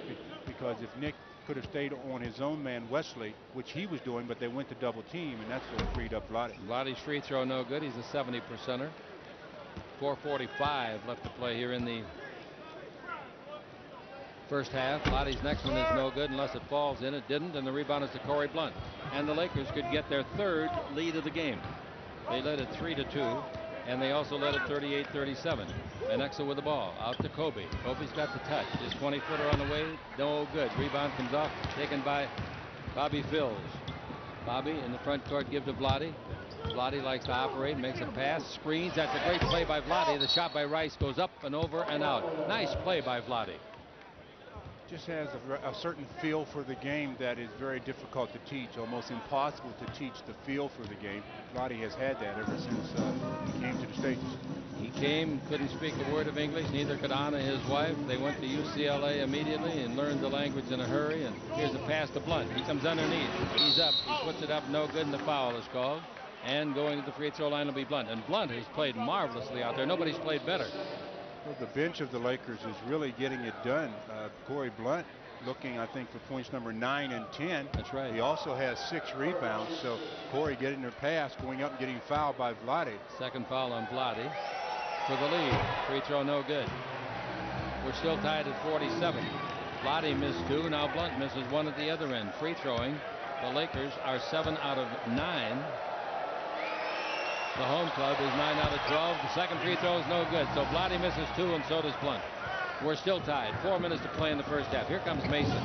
because if Nick could have stayed on his own man Wesley, which he was doing, but they went to double team, and that's what freed up Vlade. Vlade's free throw no good. He's a 70%er. 4:45 left to play here in the first half. Vlade's next one is no good unless it falls in. It didn't, and the rebound is to Corey Blunt. And the Lakers could get their 3rd lead of the game. They led it 3-2, and they also led it 38-37. And Exel with the ball out to Kobe. Kobe's got the touch. His 20-footer on the way, no good. Rebound comes off, taken by Bobby Phils. Bobby in the front court, give to Vlade. Vlade likes to operate, makes a pass, screens. That's a great play by Vlade. The shot by Rice goes up and over and out. Nice play by Vlade. Just has a certain feel for the game that is very difficult to teach, almost impossible to teach the feel for the game. Vlade has had that ever since he came to the States. He came, couldn't speak a word of English, neither could Anna, his wife. They went to UCLA immediately and learned the language in a hurry. And here's a pass to Blunt. He comes underneath. He's up. He puts it up, no good, and the foul is called. And going to the free throw line will be Blunt. And Blunt has played marvelously out there. Nobody's played better. Well, the bench of the Lakers is really getting it done. Corey Blunt looking, I think, for points number 9 and 10. That's right. He also has 6 rebounds. So Corey getting their pass, going up and getting fouled by Vlade. Second foul on Vlade for the lead. Free throw no good. We're still tied at 47. Vlade missed 2. Now Blunt misses 1 at the other end. Free throwing. The Lakers are 7 out of 9. The home club is 9 out of 12. The second free throw is no good. So Vlade misses 2, and so does Blunt. We're still tied. 4 minutes to play in the first half. Here comes Mason.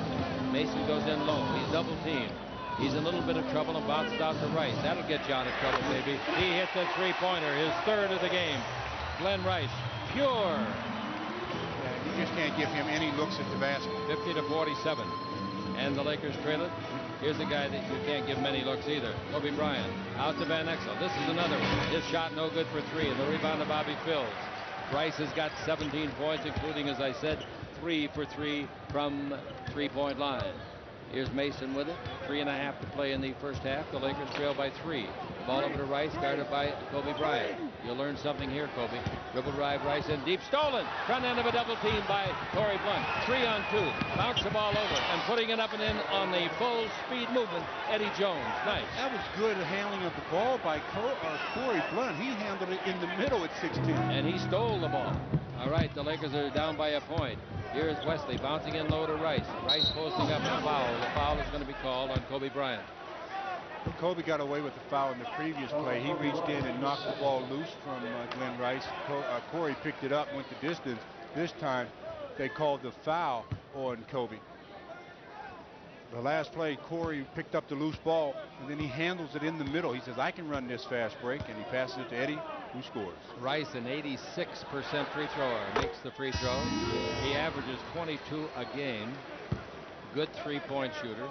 Mason goes in low. He's double teamed. He's in a little bit of trouble and bounces out to Rice. That'll get you out of trouble, baby. He hits a three-pointer, his 3rd of the game. Glen Rice, pure. Yeah, you just can't give him any looks at the basket. 50-47. And the Lakers trail it. Here's a guy that you can't give many looks either. Kobe Bryant. Out to Van Exel. This is another one. His shot no good for three. And the rebound to Bobby Phills. Rice has got 17 points, including, as I said, 3 for 3 from three-point line. Here's Mason with it. 3.5 to play in the first half. The Lakers trail by 3. The ball over to Rice, guarded by Kobe Bryant. You'll learn something here, Kobe. Dribble drive, Rice in deep, stolen. Front end of a double team by Corey Blunt. 3-on-2. Bounce the ball over and putting it up and in on the full speed movement. Eddie Jones. Nice. That was good handling of the ball by Corey Blunt. He handled it in the middle at 6'10". And he stole the ball. All right, the Lakers are down by a point. Here's Wesley bouncing in low to Rice. Rice posting up a foul. The foul is going to be called on Kobe Bryant. Kobe got away with the foul in the previous play. He reached in and knocked the ball loose from Glen Rice. Corey picked it up, went the distance. This time they called the foul on Kobe. The last play, Corey picked up the loose ball, and then he handles it in the middle. He says, I can run this fast break, and he passes it to Eddie, who scores. Rice, an 86% free thrower, makes the free throw. He averages 22 a game. Good three-point shooter.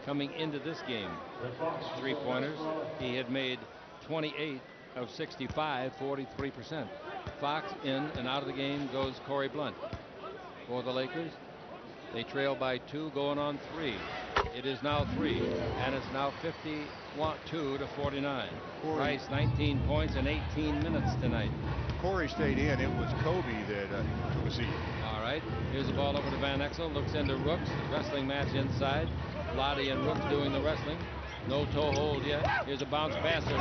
Coming into this game, three-pointers, he had made 28 of 65, 43%. Fox in and out of the game goes Corey Blunt. For the Lakers, they trail by 2, going on 3. It is now 3, and it's now 52-49. Rice, 19 points in 18 minutes tonight. Corey stayed in. It was Kobe that took a seat. All right, here's the ball over to Van Exel. Looks into Rooks. Wrestling match inside. Vlade and Rooks doing the wrestling. No toe hold yet. Here's a bounce pass to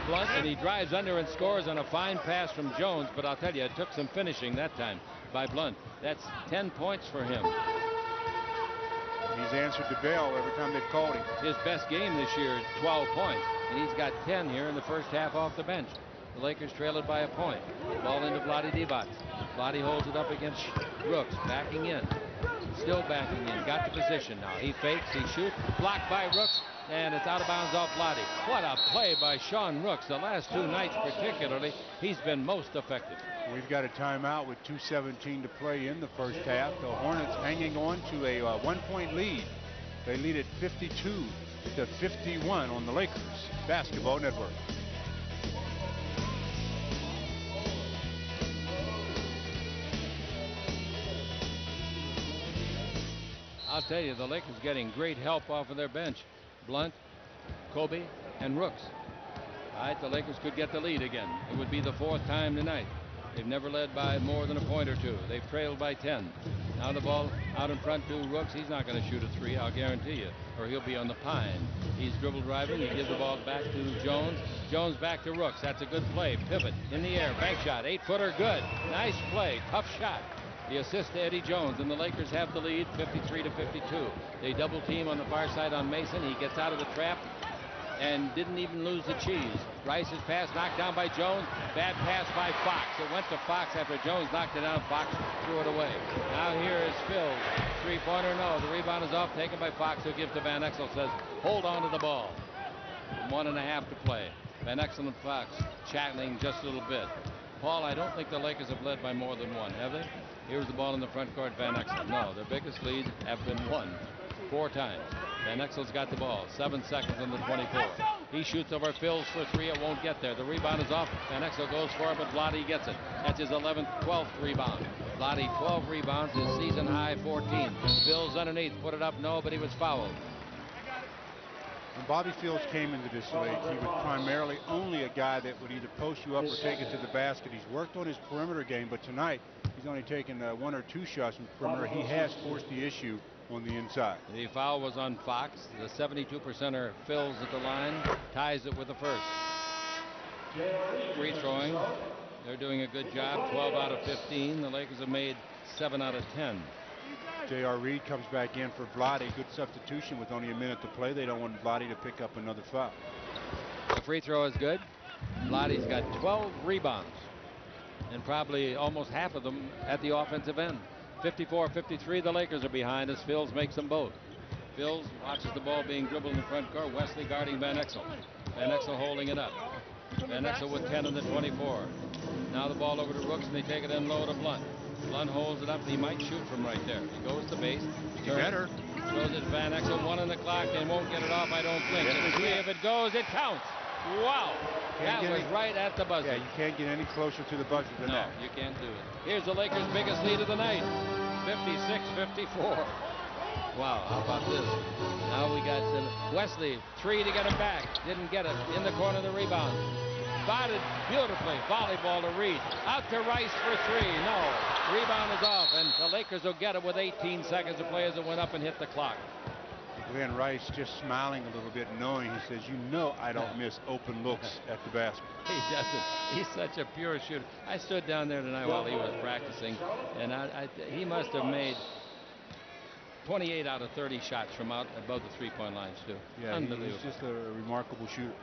Blunt, and he drives under and scores on a fine pass from Jones. But I'll tell you, it took some finishing that time by Blunt. That's 10 points for him. He's answered the bell every time they've called him. His best game this year is 12 points, and he's got 10 here in the first half off the bench. The Lakers trail it by a point. Ball into Vlade Divac. Vlade holds it up against Rooks, backing in. Still backing in. Got the position now. He fakes, he shoots. Blocked by Rooks, and it's out of bounds off Vlade. What a play by Sean Rooks. The last 2 nights particularly, he's been most effective. We've got a timeout with 2:17 to play in the first half. The Hornets hanging on to a 1-point lead. They lead at 52-51 on the Lakers Basketball Network. I'll tell you, the Lakers getting great help off of their bench. Blunt, Kobe, and Rooks. All right, the Lakers could get the lead again. It would be the 4th time tonight. They've never led by more than a point or 2. They've trailed by 10. Now the ball out in front to Rooks. He's not going to shoot a 3, I'll guarantee you, or he'll be on the pine. He's dribble driving. He gives the ball back to Jones. Jones back to Rooks. That's a good play. Pivot in the air. Bank shot. 8-footer good. Nice play. Tough shot. The assist to Eddie Jones, and the Lakers have the lead 53-52. They double team on the far side on Mason. He gets out of the trap and didn't even lose the cheese. Rice's pass knocked down by Jones. Bad pass by Fox. It went to Fox after Jones knocked it down. Fox threw it away. Now here is Phil. Three-pointer, no. The rebound is off, taken by Fox, who gives to Van Exel, says, hold on to the ball. 1.5 to play. Van Exel and Fox chatting just a little bit. Paul, I don't think the Lakers have led by more than 1, have they? Here's the ball in the front court, Van Exel. No, their biggest leads have been won 4 times. Van Exel's got the ball. 7 seconds on the 24. He shoots over Phil's for 3. It won't get there. The rebound is off. Van Exel goes for it, but Vlade gets it. That's his 12th rebound. Vlade, 12 rebounds, his season high 14. Phil's underneath. Put it up, no, but he was fouled. When Bobby Phills came into this league, he was primarily only a guy that would either post you up or take it to the basket. He's worked on his perimeter game, but tonight he's only taken 1 or 2 shots from perimeter. He has forced the issue on the inside. The foul was on Fox. The 72%er Phills at the line, ties it with the first. Free throwing. They're doing a good job. 12 out of 15. The Lakers have made 7 out of 10. J.R. Reed comes back in for Vlade. Good substitution with only a minute to play. They don't want Vlade to pick up another foul. The free throw is good. Vlade's got 12 rebounds, and probably almost half of them at the offensive end. 54-53, the Lakers are behind as Phills makes them both. Phills watches the ball being dribbled in the front court. Wesley guarding Van Exel. Van Exel holding it up. Van Exel with 10 in the 24. Now the ball over to Rooks, and they take it in low to Blunt. Blunt holds it up, and he might shoot from right there. He goes to base. Better. Throws it to Van Exel. 1 on the clock, and won't get it off, I don't think. Yes, If it goes, it counts. Wow. That was right at the buzzer. Yeah, you can't get any closer to the buzzer than that. No, you can't do it. Here's the Lakers' biggest lead of the night. 56-54. Wow, how about this? Now we got Wesley, 3 to get him back. Didn't get it. In the corner, the rebound. Spotted beautifully. Volleyball to Reed. Out to Rice for 3. No. Rebound is off, and the Lakers will get it with 18 seconds to play as it went up and hit the clock. Glen Rice just smiling a little bit, knowing, he says, you know I don't miss open looks at the basket. He doesn't. He's such a pure shooter. I stood down there tonight while he was practicing, and he must have made 28 out of 30 shots from out above the three-point lines, too. Yeah, unbelievable. He's just a remarkable shooter.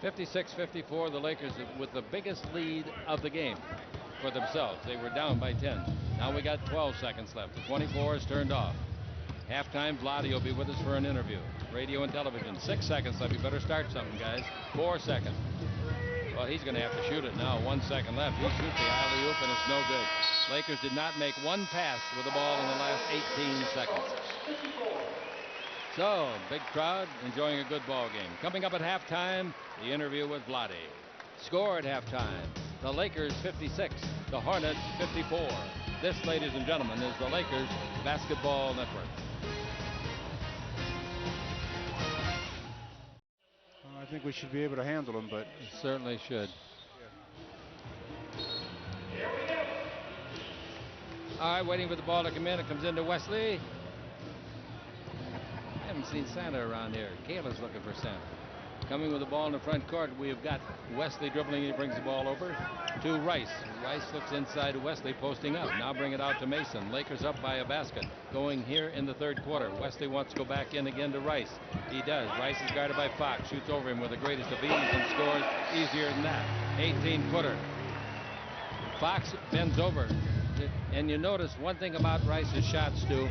56-54, the Lakers with the biggest lead of the game for themselves. They were down by 10. Now we got 12 seconds left. The 24 is turned off. Halftime, Vlade will be with us for an interview. Radio and television. 6 seconds left. You better start something, guys. 4 seconds. Well, he's going to have to shoot it now. 1 second left. He shoots the alley-oop, and it's no good. Lakers did not make one pass with the ball in the last 18 seconds. So, big crowd enjoying a good ball game. Coming up at halftime, the interview with Vlade. Score at halftime, the Lakers 56, the Hornets 54. This, ladies and gentlemen, is the Lakers Basketball Network. I think we should be able to handle them, but We certainly should. All right, waiting for the ball to come in. It comes into Wesley. I haven't seen Santa around here. Kayla's looking for Santa. Coming with the ball in the front court, we have got Wesley dribbling. He brings the ball over to Rice. Rice looks inside to Wesley, posting up. Now bring it out to Mason. Lakers up by a basket. Going here in the third quarter. Wesley wants to go back in again to Rice. He does. Rice is guarded by Fox. Shoots over him with the greatest of ease and scores easier than that. 18-footer. Fox bends over. And you notice one thing about Rice's shots, Stu.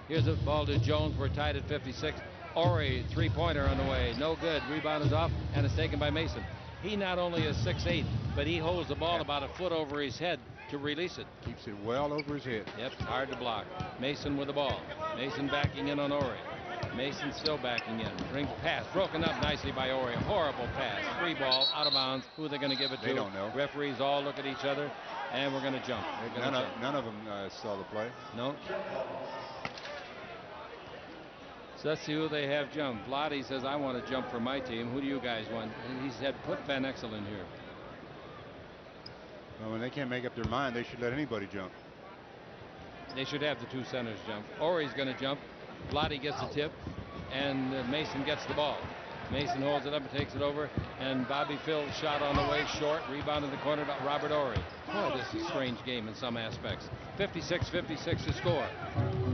Here's a ball to Jones. We're tied at 56. Ori, three-pointer on the way. No good. Rebound is off, and it's taken by Mason. He not only is 6'8", but he holds the ball about a foot over his head to release it. Keeps it well over his head. Yep, hard to block. Mason with the ball. Mason backing in on Ori. Mason still backing in. Brings pass. Broken up nicely by Ori. Horrible pass. Free ball, out of bounds. Who are they going to give it to? They don't know. Referees all look at each other, and we're going to jump. None of them saw the play. No. So let's see who they have jump. Vlade says, I want to jump for my team. Who do you guys want? And he said, put Van Exel in here. Well, when they can't make up their mind, they should let anybody jump. They should have the two centers jump. Ori's going to jump. Vlade gets the tip, and Mason gets the ball. Mason holds it up and takes it over, and Bobby Phil's shot on the way short. Rebound in the corner to Robert Ori. Boy, this is a strange game in some aspects. 56-56 to score.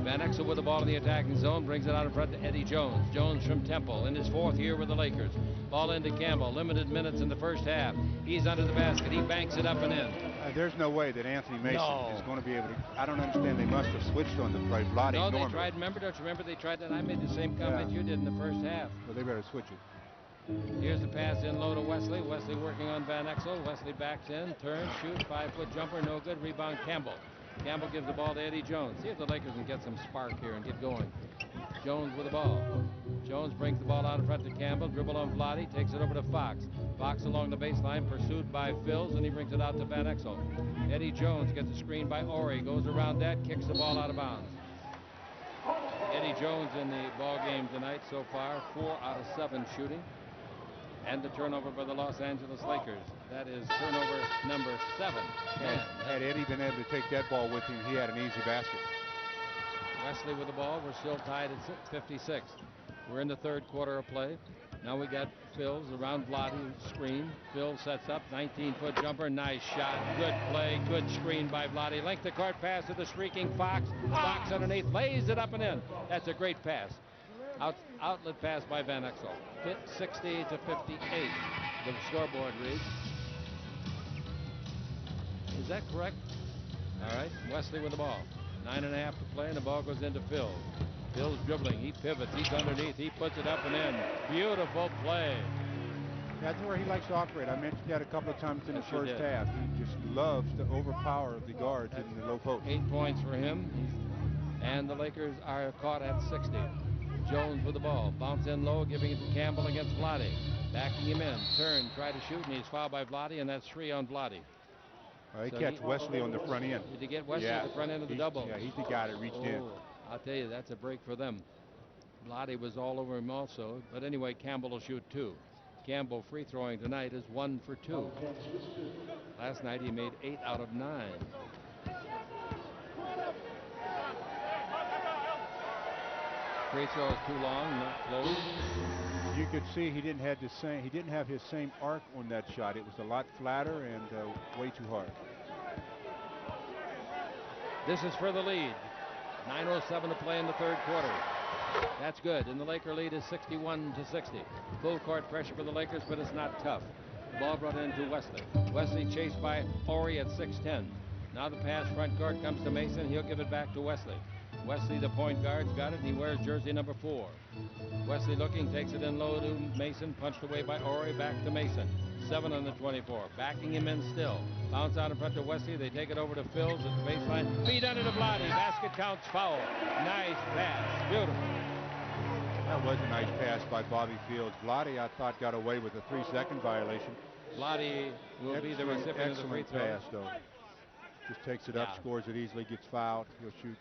Van Exel with the ball in the attacking zone, brings it out in front to Eddie Jones. Jones from Temple in his 4th year with the Lakers. Ball into Campbell. Limited minutes in the first half. He's under the basket. He banks it up and in. There's no way that Anthony Mason is going to be able to. I don't understand. They must have switched on the play. Vlade no, they normally. tried. Remember, don't you remember they tried that? I made the same comment you did in the first half. Well, they better switch it. Here's the pass in low to Wesley. Wesley working on Van Exel. Wesley backs in, turns, shoots, 5-foot jumper, no good. Rebound Campbell. Campbell gives the ball to Eddie Jones. See if the Lakers can get some spark here and get going. Jones with the ball. Jones brings the ball out in front to Campbell. Dribble on Vlade. Takes it over to Fox. Fox along the baseline, pursued by Phils, and he brings it out to Van Exel. Eddie Jones gets a screen by Ori. Goes around that, kicks the ball out of bounds. Eddie Jones in the ball game tonight so far, 4 out of 7 shooting. And the turnover by the Los Angeles Lakers. That is turnover number 7. Had Eddie been able to take that ball with him, he had an easy basket. Wesley with the ball. We're still tied at 56. We're in the third quarter of play. Now we got Phils around Vlade, screen. Phil sets up, 19-foot jumper, nice shot, good play, good screen by Vlade. Length the court pass to the streaking Fox. Fox underneath, lays it up and in. That's a great pass. Outlet pass by Van Exel. 60-58. The scoreboard reads. Is that correct? All right. Wesley with the ball. 9.5 to play, and the ball goes into Phil. Phil's dribbling. He pivots. He's underneath. He puts it up and in. Beautiful play. That's where he likes to operate. I mentioned that a couple of times in the first half. He just loves to overpower the guards in the low post. 8 points for him. And the Lakers are caught at 60. Jones with the ball. Bounce in low, giving it to Campbell against Vlade. Backing him in. Turn, try to shoot, and he's fouled by Vlade, and that's 3 on Vlade. He catch Wesley on the front end. Did he get Wesley at the front end of the double? Yeah, he's the guy that reached in. I'll tell you, that's a break for them. Vlade was all over him also. But anyway, Campbell will shoot 2. Campbell free throwing tonight is 1 for 2. Last night he made 8 out of 9. Free throw is too long, not close. You could see he didn't have his same arc on that shot. It was a lot flatter and way too hard. This is for the lead. 9:07 to play in the third quarter. That's good, and the Laker lead is 61-60. Full court pressure for the Lakers, but it's not tough. The ball brought into Wesley. Wesley chased by Horry at 6'10". Now the pass front court comes to Mason. He'll give it back to Wesley. Wesley, the point guard's got it, and he wears jersey number 4. Wesley looking, takes it in low to Mason, punched away by Horry, back to Mason. 7 on the 24, backing him in still. Bounce out in front to Wesley, they take it over to Phils at the baseline. Feed under to Vlade, basket counts, foul. Nice pass, beautiful. That was a nice pass by Bobby Fields. Vlade, I thought, got away with a 3-second violation. Vlade will be the recipient of the free throw. Pass, though. Just takes it up, scores it easily, gets fouled. He'll shoot,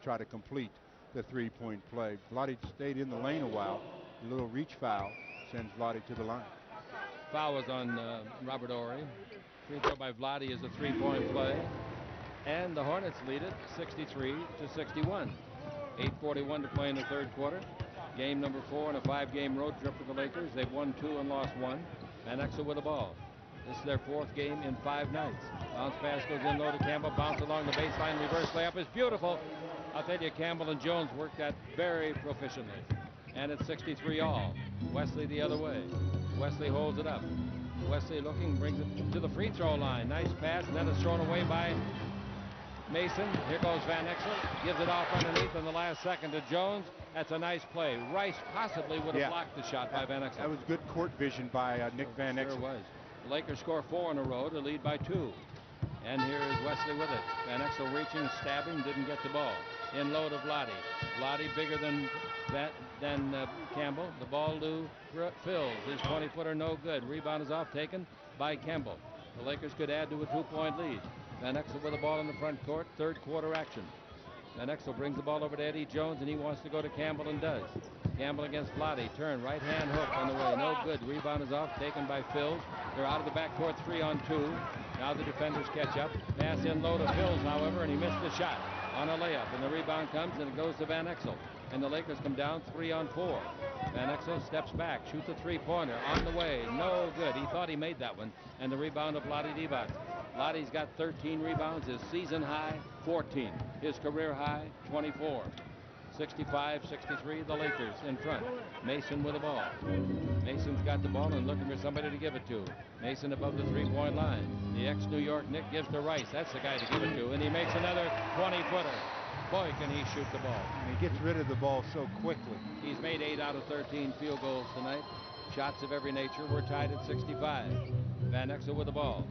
try to complete the 3-point play. Vlade stayed in the lane a while. A little reach foul sends Vlade to the line. Foul was on Robert Horry. Free throw by Vlade is a 3-point play. And the Hornets lead it 63-61. 8:41 to play in the third quarter. Game number 4 in a 5-game road trip for the Lakers. They've won 2 and lost 1. Van Exel with the ball. This is their 4th game in 5 nights. Bounce pass goes in low to Campbell. Bounce along the baseline. Reverse layup is beautiful. I'll tell you, Campbell and Jones worked that very proficiently. And it's 63 all. Wesley the other way. Wesley holds it up. Wesley looking, brings it to the free throw line. Nice pass, and then it's thrown away by Mason. Here goes Van Exel. Gives it off underneath in the last second to Jones. That's a nice play. Rice possibly would have blocked the shot by Van Exel. That was good court vision by Nick Van Exel. Sure was. The Lakers score 4 in a row to lead by 2. And here is Wesley with it. Van Exel reaching, stabbing, didn't get the ball. In low to Vlade. Vlade bigger than Campbell. The ball to Phils. His 20-footer no good. Rebound is off, taken by Campbell. The Lakers could add to a 2-point lead. Van Exel with the ball in the front court. Third quarter action. Van Exel brings the ball over to Eddie Jones, and he wants to go to Campbell and does. Campbell against Vlade. Turn, right hand hook on the way. No good. Rebound is off, taken by Phils. They're out of the backcourt, 3-on-2. Now the defenders catch up. Pass in low to Phils, however, and he missed the shot on a layup. And the rebound comes, and it goes to Van Exel. And the Lakers come down 3-on-4. Van Exel steps back, shoots a 3-pointer on the way. No good. He thought he made that one. And the rebound of Vlade Divac. Vlade's got 13 rebounds. His season high, 14. His career high, 24. 65-63, the Lakers in front. Mason with the ball. Mason's got the ball and looking for somebody to give it to. Mason above the 3-point line. The ex-New York Knick gives to Rice. That's the guy to give it to. And he makes another 20-footer. Boy, can he shoot the ball. And he gets rid of the ball so quickly. He's made 8 out of 13 field goals tonight. Shots of every nature. We're tied at 65. Van Exel with the ball.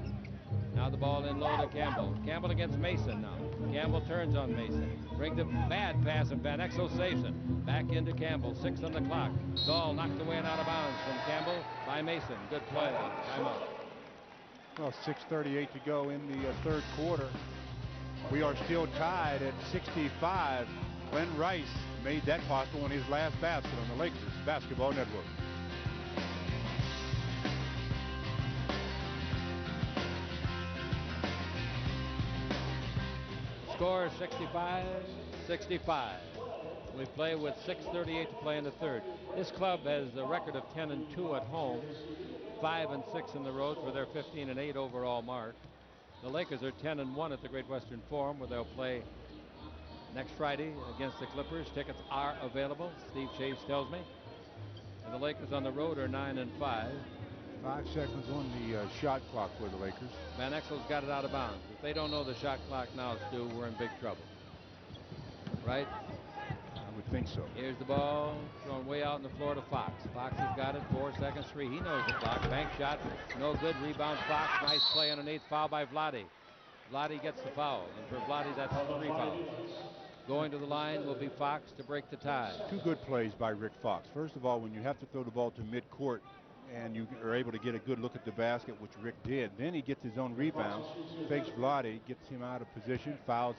Now the ball in low to Campbell. Campbell against Mason now. Campbell turns on Mason. Brings a bad pass, and Van Exel saves it. Back into Campbell. 6 on the clock. Gall knocked away and out of bounds from Campbell by Mason. Good play. Timeout. Well, 6:38 to go in the third quarter. We are still tied at 65. Glen Rice made that possible in his last basket on the Lakers Basketball Network. Score 65-65. We play with 6:38 to play in the third. This club has a record of 10-2 at home, 5-6 in the road for their 15-8 overall mark. The Lakers are 10-1 at the Great Western Forum, where they'll play next Friday against the Clippers. Tickets are available, Steve Chase tells me. And the Lakers on the road are 9-5. 5 seconds on the shot clock for the Lakers. Van Exel's got it out of bounds. If they don't know the shot clock now, Stu, we're in big trouble. Right? I would think so. Here's the ball thrown way out on the floor to Fox. Fox has got it. 4 seconds, 3. He knows the block. Bank shot. No good. Rebound Fox. Nice play underneath. Foul by Vlade. Vlade gets the foul. And for Vlade, that's 3 fouls. Going to the line will be Fox to break the tie. 2 good plays by Rick Fox. First of all, when you have to throw the ball to midcourt and you are able to get a good look at the basket, which Rick did, then he gets his own rebound, fakes Vlade, gets him out of position, fouls,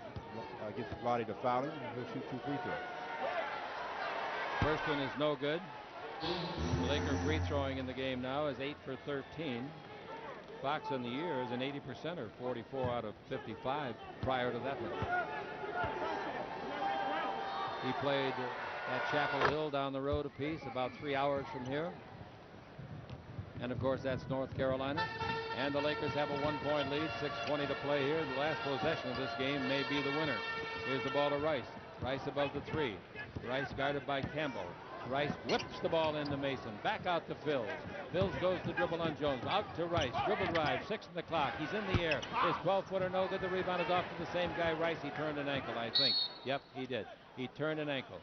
gets Vlade to foul him, and he'll shoot 2 free throws. First one is no good. The Laker free throwing in the game now is 8 for 13. Fox in the year is an 80%er, 44 out of 55 prior to that one. He played at Chapel Hill down the road a piece, about 3 hours from here. And of course, that's North Carolina. And the Lakers have a 1-point lead, 6:20 to play here. The last possession of this game may be the winner. Here's the ball to Rice. Rice above the 3. Rice guarded by Campbell. Rice whips the ball into Mason. Back out to Phils. Phils goes to dribble on Jones. Out to Rice. Dribble drive. 6 on the clock. He's in the air. His 12-footer no good. The rebound is off to the same guy, Rice. He turned an ankle, I think. Yep, he did. He turned an ankle.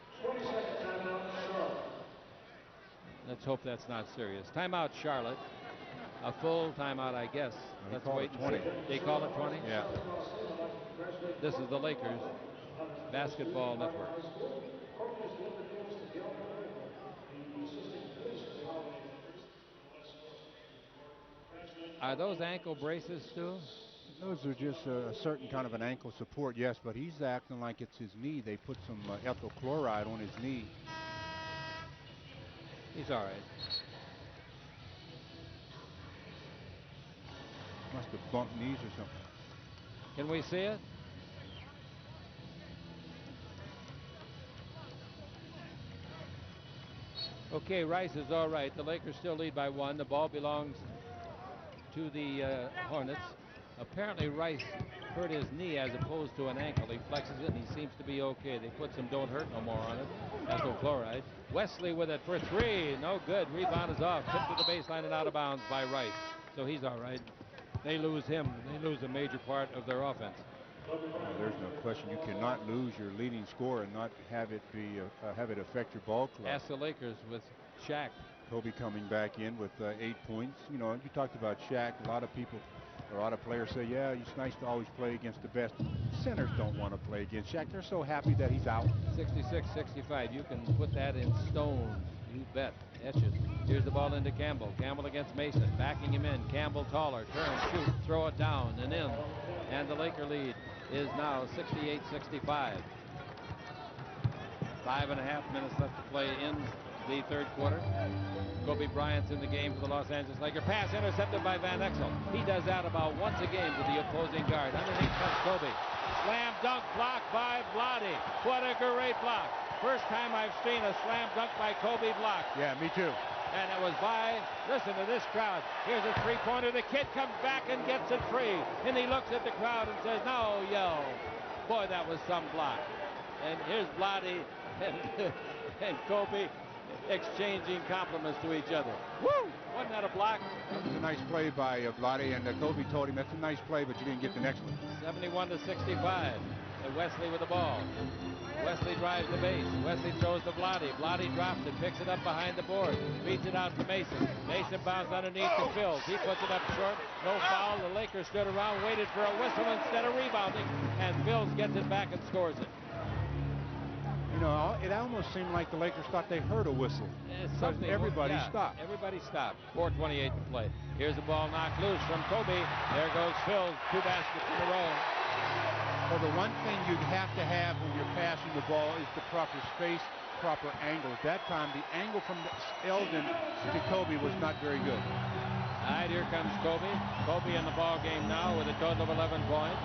Let's hope that's not serious. Timeout, Charlotte. A full timeout, I guess. Let's wait and see. They call it 20? Yeah. This is the Lakers Basketball Network. Are those ankle braces, Stu? Those are just a certain kind of an ankle support, yes, but he's acting like it's his knee. They put some ethyl chloride on his knee. He's all right. Must have bumped knees or something. Can we see it? Okay, Rice is all right. The Lakers still lead by 1. The ball belongs to the Hornets. Apparently Rice hurt his knee as opposed to an ankle. He flexes it and he seems to be okay. They put some don't hurt no more on it. Ethyl chloride. Wesley with it for 3. No good. Rebound is off. Tipped to the baseline and out of bounds by Rice. So he's all right. They lose him. They lose a major part of their offense. There's no question. You cannot lose your leading scorer and not have it be have it affect your ball club. Ask the Lakers with Shaq. Kobe coming back in with 8 points. You know, you talked about Shaq. A lot of people, a lot of players say, yeah, it's nice to always play against the best. Centers don't want to play against Shaq. They're so happy that he's out. 66-65. You can put that in stone. You bet. Etches. Here's the ball into Campbell. Campbell against Mason. Backing him in. Campbell taller. Turn, shoot, throw it down and in. And the Laker lead is now 68-65. 5.5 minutes left to play in the third quarter. Kobe Bryant's in the game for the Los Angeles Lakers. Pass intercepted by Van Exel. He does that about once a game to the opposing guard. Underneath comes Kobe. Slam dunk block by Vlade. What a great block. First time I've seen a slam dunk by Kobe block. Yeah, me too. And it was by, listen to this crowd. Here's a 3-pointer. The kid comes back and gets it free. And he looks at the crowd and says, no, yell. Boy, that was some block. And here's Vlade and Kobe exchanging compliments to each other. Woo! Wasn't that a block? That was a nice play by Vlade, and Kobe told him, that's a nice play, but you didn't get the next one. 71-65. And Wesley with the ball. Wesley drives the base. Wesley throws to Vlade. Vlade drops it, picks it up behind the board, feeds it out to Mason. Mason bounds underneath to Phils. He puts it up short. No foul. The Lakers stood around, waited for a whistle instead of rebounding, and Phils gets it back and scores it. You know, it almost seemed like the Lakers thought they heard a whistle. Because everybody stopped. Everybody stopped. 4:28 to play. Here's the ball knocked loose from Kobe. There goes Phils. 2 baskets in a row. Well, the one thing you'd have to have when you're passing the ball is the proper space, proper angles. That time, the angle from Eldon to Kobe was not very good. All right, here comes Kobe. Kobe in the ball game now with a total of 11 points.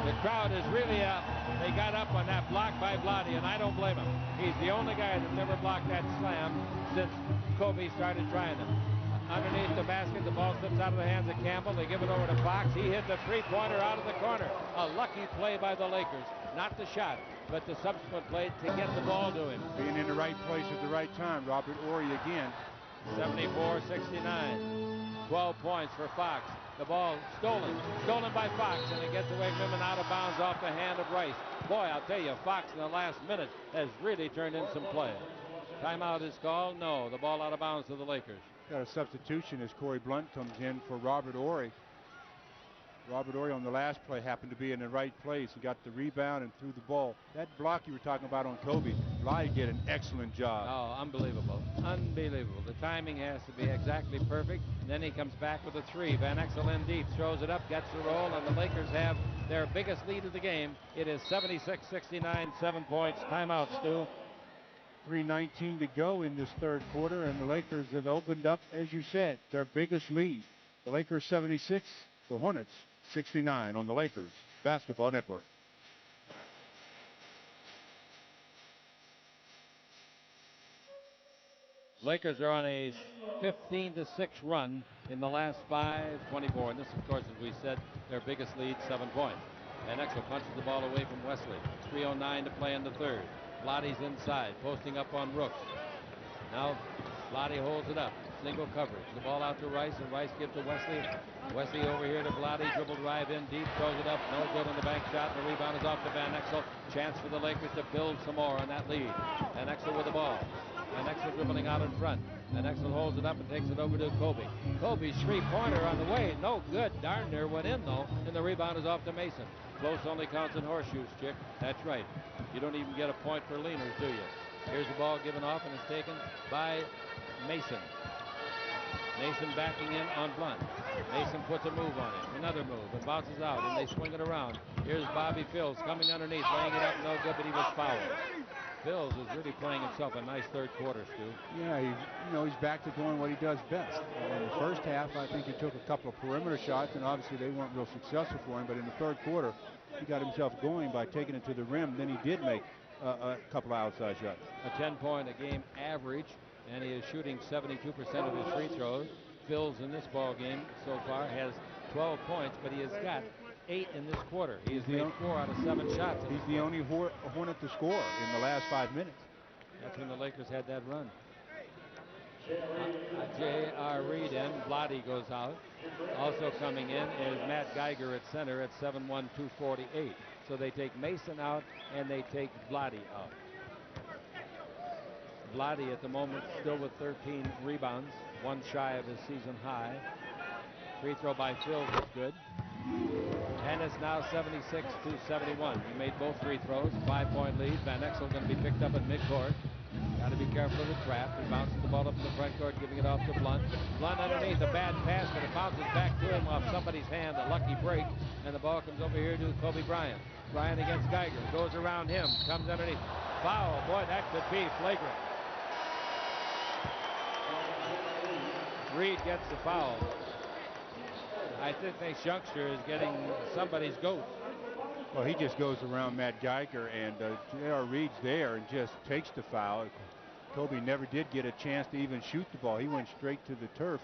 The crowd is really up. They got up on that block by Vlade, and I don't blame him. He's the only guy that's ever blocked that slam since Kobe started trying them. Underneath the basket, the ball slips out of the hands of Campbell. They give it over to Fox. He hit the 3-pointer out of the corner. A lucky play by the Lakers. Not the shot, but the subsequent play to get the ball to him. Being in the right place at the right time. Robert Horry again. 74-69. 12 points for Fox. The ball stolen by Fox, and it gets away from him and out of bounds off the hand of Rice. Boy, I'll tell you, Fox in the last minute has really turned in some play. Timeout is called. No, the ball out of bounds to the Lakers. Got a substitution as Corey Blunt comes in for Robert Horry. Robert Horry on the last play happened to be in the right place. He got the rebound and threw the ball. That block you were talking about on Kobe, Vlade did an excellent job. Oh, unbelievable. Unbelievable. The timing has to be exactly perfect. And then he comes back with a three. Van Exel in deep, throws it up, gets the roll, and the Lakers have their biggest lead of the game. It is 76-69, 7 points. Timeout, Stu. 3:19 to go in this third quarter, and the Lakers have opened up, as you said, their biggest lead. The Lakers 76, the Hornets 69 on the Lakers Basketball Network. Lakers are on a 15-6 run in the last 5:24. And this, of course, as we said, their biggest lead, 7 points. Van Exel punches the ball away from Wesley. 3:09 to play in the third. Vlade's inside, posting up on Rooks. Now Vlade holds it up. Single coverage. The ball out to Rice, and Rice gives to Wesley. Wesley over here to Vlade. Dribble drive in deep. Throws it up. No good on the bank shot. The rebound is off to Van Exel. Chance for the Lakers to build some more on that lead. Van Exel with the ball. Van Exel dribbling out in front. Van Exel holds it up and takes it over to Kobe. Kobe's three-pointer on the way. No good. Darn near went in, though. And the rebound is off to Mason. Close only counts in horseshoes, Chick. That's right. You don't even get a point for leaners, do you? Here's the ball given off, and it's taken by Mason. Mason backing in on Blunt. Mason puts a move on it. Another move, and bounces out, and they swing it around. Here's Bobby Phills coming underneath, laying it up. No good, but he was fouled. Phills is really playing himself a nice third quarter, Stu. Yeah, he's back to doing what he does best. In the first half, I think he took a couple of perimeter shots, and obviously they weren't real successful for him. But in the third quarter, he got himself going by taking it to the rim. Then he did make a couple of outside shots. A 10-point-a-game average, and he is shooting 72% of his free throws. Phil's in this ball game so far has 12 points, but he has got 8 in this quarter. He has made 4 out of 7 shots. He's the only Hornet to score in the last 5 minutes. That's when the Lakers had that run. J.R. Reed in. Vlade goes out. Also coming in is Matt Geiger at center at 7'1", 248. So they take Mason out and they take Vlade out. Vlade at the moment still with 13 rebounds, 1 shy of his season high. Free throw by Phil was good. And it's now 76-71. He made both free throws. 5-point lead. Van Exel going to be picked up at midcourt. Got to be careful of the trap. He bounces the ball up in the front court, giving it off to Blunt. Blunt underneath, a bad pass, but it bounces back to him off somebody's hand. A lucky break. And the ball comes over here to Kobe Bryant. Bryant against Geiger. Goes around him. Comes underneath. Foul. Boy, that could be flagrant. Reed gets the foul. I think this youngster is getting somebody's goat. Well, he just goes around Matt Geiger, and J.R. Reed's there and just takes the foul. Kobe never did get a chance to even shoot the ball. He went straight to the turf,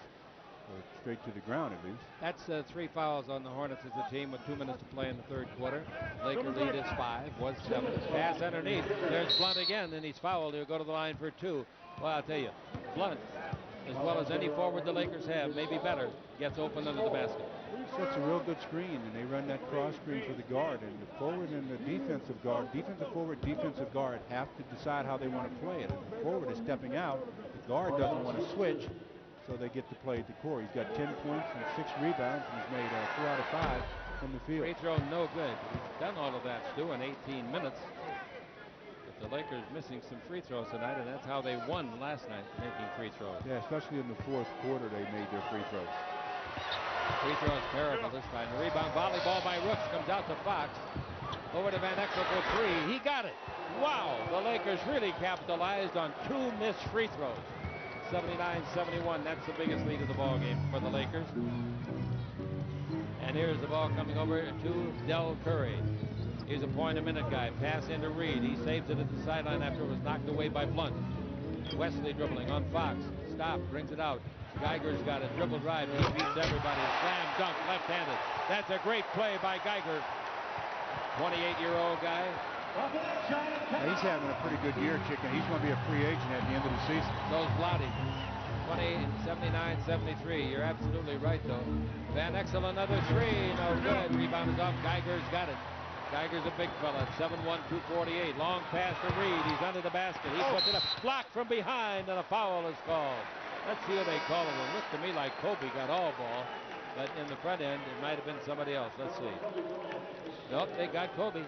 or straight to the ground at least. That's 3 fouls on the Hornets as a team with 2 minutes to play in the third quarter. Laker lead is 5, was 7. Pass underneath. There's Blunt again, and he's fouled. He'll go to the line for 2. Well, I'll tell you, Blunt, as well as any forward the Lakers have, maybe better, gets open under the basket. Sets a real good screen, and they run that cross screen for the guard. And the forward and the defensive guard, defensive forward, defensive guard have to decide how they want to play it. If the forward is stepping out, the guard doesn't want to switch, so they get to play at the core. He's got 10 points and 6 rebounds, and he's made 4 out of 5 from the field. Free throw, no good. He's done all of that, Stu, in 18 minutes. But the Lakers missing some free throws tonight, and that's how they won last night, making free throws. Yeah, especially in the fourth quarter, they made their free throws. Free throw is terrible this time. The rebound volleyball by Rooks comes out to Fox. Over to Van Exel for 3. He got it. Wow, the Lakers really capitalized on 2 missed free throws. 79-71. That's the biggest lead of the ball game for the Lakers. And here's the ball coming over to Del Curry. He's a point-a-minute guy. Pass into Reed. He saves it at the sideline after it was knocked away by Blunt. Wesley dribbling on Fox. Stop, brings it out. Geiger's got a dribble drive. He beats everybody. Slam dunk, left-handed. That's a great play by Geiger. 28-year-old guy. He's having a pretty good year, Chicken. He's going to be a free agent at the end of the season. So's Vlade. 79-73. You're absolutely right, though. Van Exel, another three. No good. Rebound is off. Geiger's got it. Geiger's a big fella. 7'1", 248. Long pass to Reed. He's under the basket. He puts it up. Blocked from behind, and a foul is called. Let's see what they call it. It looked to me like Kobe got all ball, but in the front end, it might have been somebody else. Let's see. Nope, they got Kobe.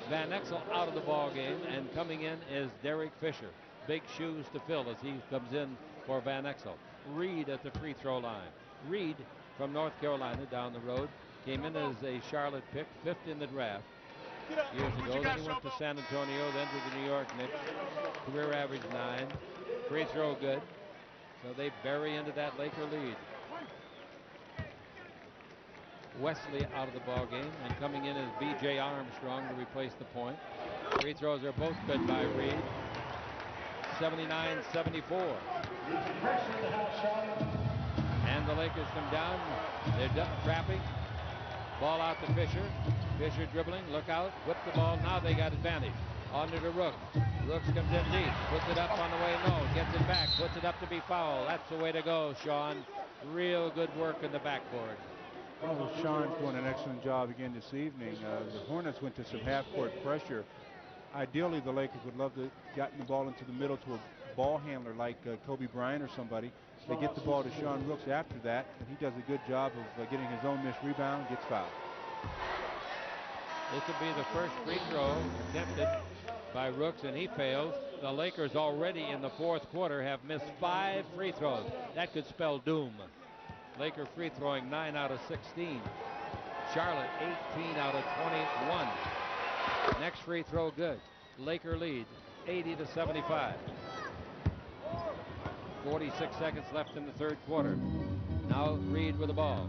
Van Exel out of the ball game, and coming in is Derek Fisher. Big shoes to fill as he comes in for Van Exel. Reed at the free throw line. Reed from North Carolina down the road. Came in as a Charlotte pick, 5th in the draft years ago. Then he went to San Antonio, then to the New York Knicks. Career average 9. Free throw good. So they bury into that Laker lead. Wesley out of the ball game, and coming in is B.J. Armstrong to replace the point. Free throws are both good by Reed. 79-74. And the Lakers come down. They're done trapping. Ball out to Fisher. Fisher dribbling. Look out. Whip the ball. Now they got advantage. On to Rooks. Rooks comes in deep. Puts it up on the way. No. Gets it back. Puts it up to be fouled. That's the way to go, Sean. Real good work in the backboard. Well, Sean's doing an excellent job again this evening. The Hornets went to some half-court pressure. Ideally, the Lakers would love to get the ball into the middle to a ball handler like Kobe Bryant or somebody. They get the ball to Sean Rooks after that, and he does a good job of getting his own missed rebound, gets fouled. This would be the first free throw attempted by Rooks, and he fails. The Lakers already in the fourth quarter have missed 5 free throws. That could spell doom. Laker free throwing 9 out of 16. Charlotte 18 out of 21. Next free throw good. Laker lead 80-75. 46 seconds left in the third quarter. Now Reed with the ball.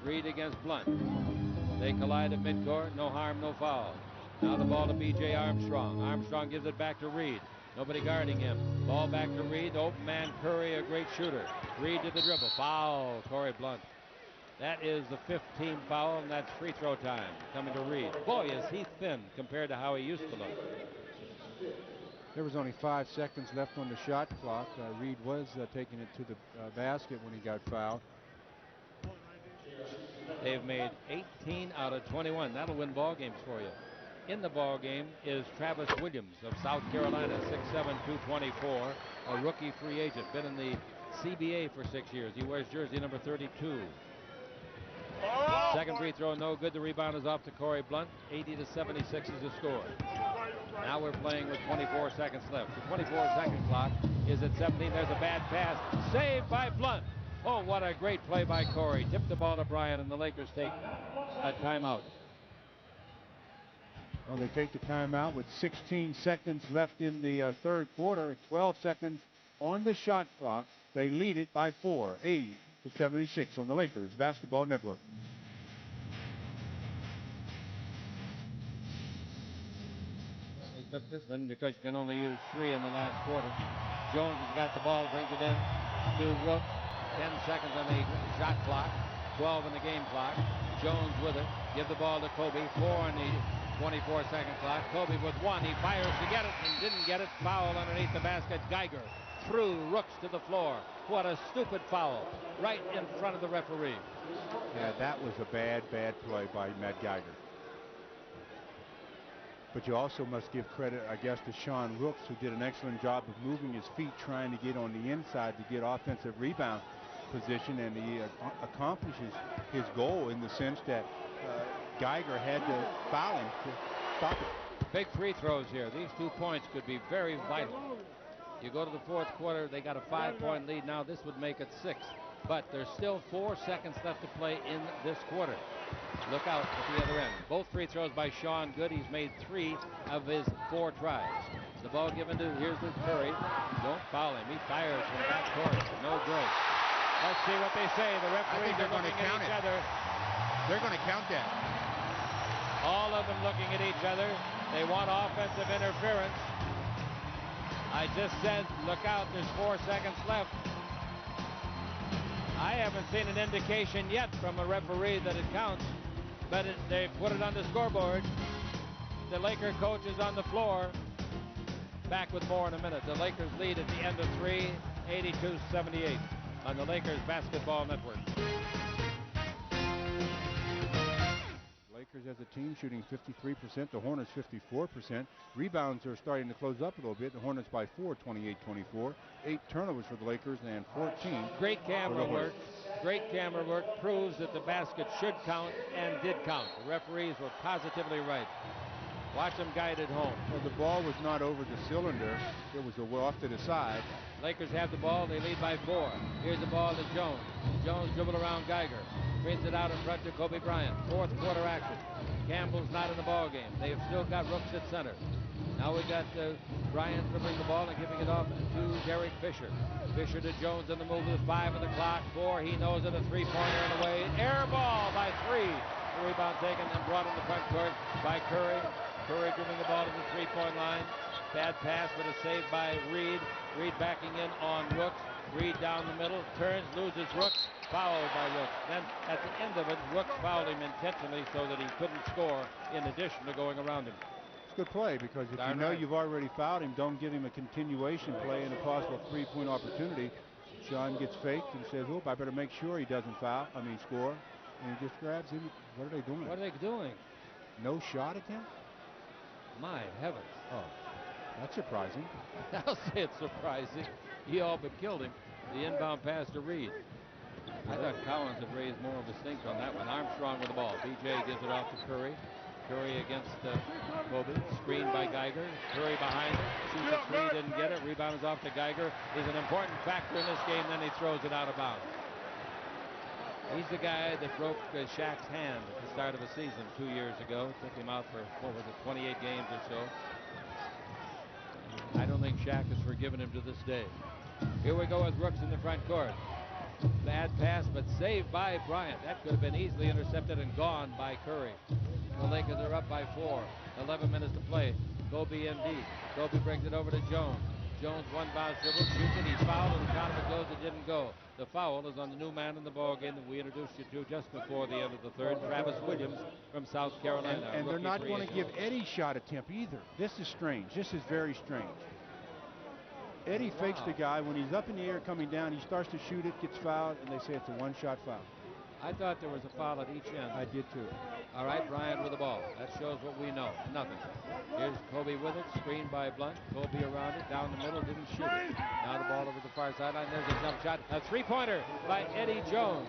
Reed against Blunt. They collide at midcourt. No harm, no foul. Now the ball to B.J. Armstrong. Armstrong gives it back to Reed. Nobody guarding him. Ball back to Reed. Open man Curry, a great shooter. Reed to the dribble. Foul, Corey Blunt. That is the 5th team foul, and that's free throw time. Coming to Reed. Boy, is he thin compared to how he used to look. There was only 5 seconds left on the shot clock. Reed was taking it to the basket when he got fouled. They've made 18 out of 21. That'll win ball games for you. In the ball game is Travis Williams of South Carolina, 6'7", 224, a rookie free agent. Been in the CBA for 6 years. He wears jersey number 32. Second free throw, no good. The rebound is off to Corey Blunt. 80-76 is the score. Now we're playing with 24 seconds left. The 24-second clock is at 17. There's a bad pass. Saved by Blunt. Oh, what a great play by Corey. Tipped the ball to Bryant, and the Lakers take a timeout. Well, they take the timeout with 16 seconds left in the third quarter. 12 seconds on the shot clock. They lead it by 4, 80-76 on the Lakers Basketball Network. They took this one because you can only use 3 in the last quarter. Jones has got the ball, brings it in to Rooks. 10 seconds on the shot clock, 12 in the game clock. Jones with it. Give the ball to Kobe. 4 on the 24-second clock. Kobe with 1. He fires to get it and didn't get it. Foul underneath the basket. Geiger threw Rooks to the floor. What a stupid foul. Right in front of the referee. Yeah, that was a bad play by Matt Geiger. But you also must give credit, I guess, to Sean Rooks, who did an excellent job of moving his feet, trying to get on the inside to get offensive rebound position, and he accomplishes his goal in the sense that Geiger had to foul him to stop it. Big free throws here. These 2 points could be very vital. You go to the fourth quarter, they got a 5-point lead. Now this would make it 6. But there's still 4 seconds left to play in this quarter. Look out at the other end. Both free throws by Sean good. He's made 3 of his 4 tries. The ball given to, here's the Curry. Don't foul him. He fires from back court. No good. Let's see what they say. The referees are looking at each other. They're going to count that. All of them looking at each other. They want offensive interference. I just said, look out, there's 4 seconds left. I haven't seen an indication yet from a referee that it counts, but they put it on the scoreboard. The Laker coach is on the floor. Back with more in a minute. The Lakers lead at the end of 3, 82-78 on the Lakers Basketball Network. Lakers as a team shooting 53%, the Hornets 54%. Rebounds are starting to close up a little bit. The Hornets by 4, 28-24. 8 turnovers for the Lakers and 14. Great camera work. Great camera work proves that the basket should count and did count. The referees were positively right. Watch them guide it home. Well, the ball was not over the cylinder. It was off to the side. Lakers have the ball. They lead by 4. Here's the ball to Jones. Jones dribble around Geiger. Brings it out in front to Kobe Bryant. Fourth quarter action. Campbell's not in the ball game. They've still got Rooks at center. Now we got Bryant dribbling the ball and giving it off to Derek Fisher. Fisher to Jones on the move with 5 on the clock. 4. He knows it. A three-pointer and away. Air ball by 3. The rebound taken and brought in the front court by Curry. Curry dribbling the ball to the three-point line. Bad pass, but a save by Reed. Reed backing in on Rooks. Reed down the middle, turns, loses Rooks, fouled by Rooks. Then at the end of it, Rooks fouled him intentionally so that he couldn't score in addition to going around him. It's a good play because if you know you've already fouled him, don't give him a continuation play and a possible three-point opportunity. Sean gets faked and says, "Oh, I better make sure he doesn't score." And he just grabs him. What are they doing? What are they doing? No shot attempt? My heavens. Oh, that's surprising. I'll say it's surprising. He all but killed him. The inbound pass to Reed. I thought Collins had raised more of a stink on that one. Armstrong with the ball. BJ gives it off to Curry. Curry against Kobe. Screened by Geiger. Curry behind it. Shoots a three, didn't get it. Rebound is off to Geiger. He's an important factor in this game. Then he throws it out of bounds. He's the guy that broke Shaq's hand at the start of the season 2 years ago. Took him out for, 28 games or so. I don't think Shaq has forgiven him to this day. Here we go with Rooks in the front court. Bad pass, but saved by Bryant. That could have been easily intercepted and gone by Curry. The Lakers are up by 4. 11 minutes to play. Kobe in deep. Kobe brings it over to Jones. Jones one bounce dribble, shoots it. He's fouled, and the count of it goes. It didn't go. The foul is on the new man in the ball game that we introduced you to just before the end of the third, Travis Williams from South Carolina. And they're not going to give Eddie shot attempt either. This is strange. This is very strange. Eddie fakes the guy. When he's up in the air coming down, he starts to shoot it, gets fouled, and they say it's a one-shot foul. I thought there was a foul at each end. I did too. All right, Bryant with the ball. That shows what we know. Nothing. Here's Kobe with it, screened by Blunt. Kobe around it, down the middle, didn't shoot it. Now the ball over the far sideline. There's a jump shot. A three-pointer by Eddie Jones.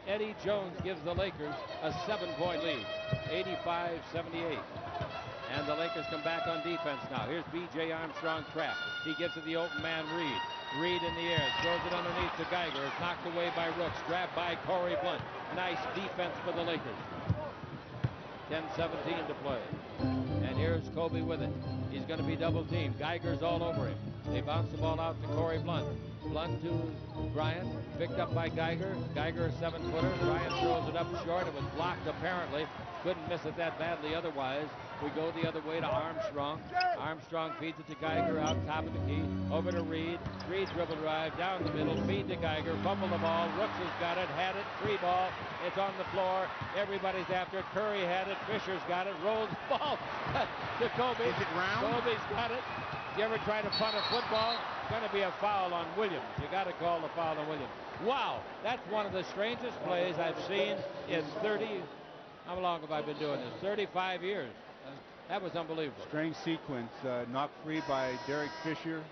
Eddie Jones gives the Lakers a 7-point lead, 85-78. And the Lakers come back on defense now. Here's B.J. Armstrong trapped. He gives it the open man Reed. Reed in the air, throws it underneath to Geiger. It's knocked away by Rooks. Grabbed by Corey Blunt. Nice defense for the Lakers. 10-17 to play. And here's Kobe with it. He's going to be double teamed. Geiger's all over him. They bounce the ball out to Corey Blunt. Blunt to Bryant. Picked up by Geiger. Geiger a 7-footer. Bryant throws it up short. It was blocked apparently. Couldn't miss it that badly otherwise. We go the other way to Armstrong. Armstrong feeds it to Geiger out top of the key. Over to Reed. Reed dribble drive down the middle. Feed to Geiger. Fumble the ball. Rooks has got it. Had it. Free ball. It's on the floor. Everybody's after it. Curry had it. Fisher's got it. Rolls the ball to Kobe. Is it round? Kobe's got it. You ever try to punt a football? It's going to be a foul on Williams. You got to call the foul on Williams. Wow. That's one of the strangest plays I've seen in 30. How long have I been doing this? 35 years. That was unbelievable. Strange sequence. Knocked free by Derek Fisher.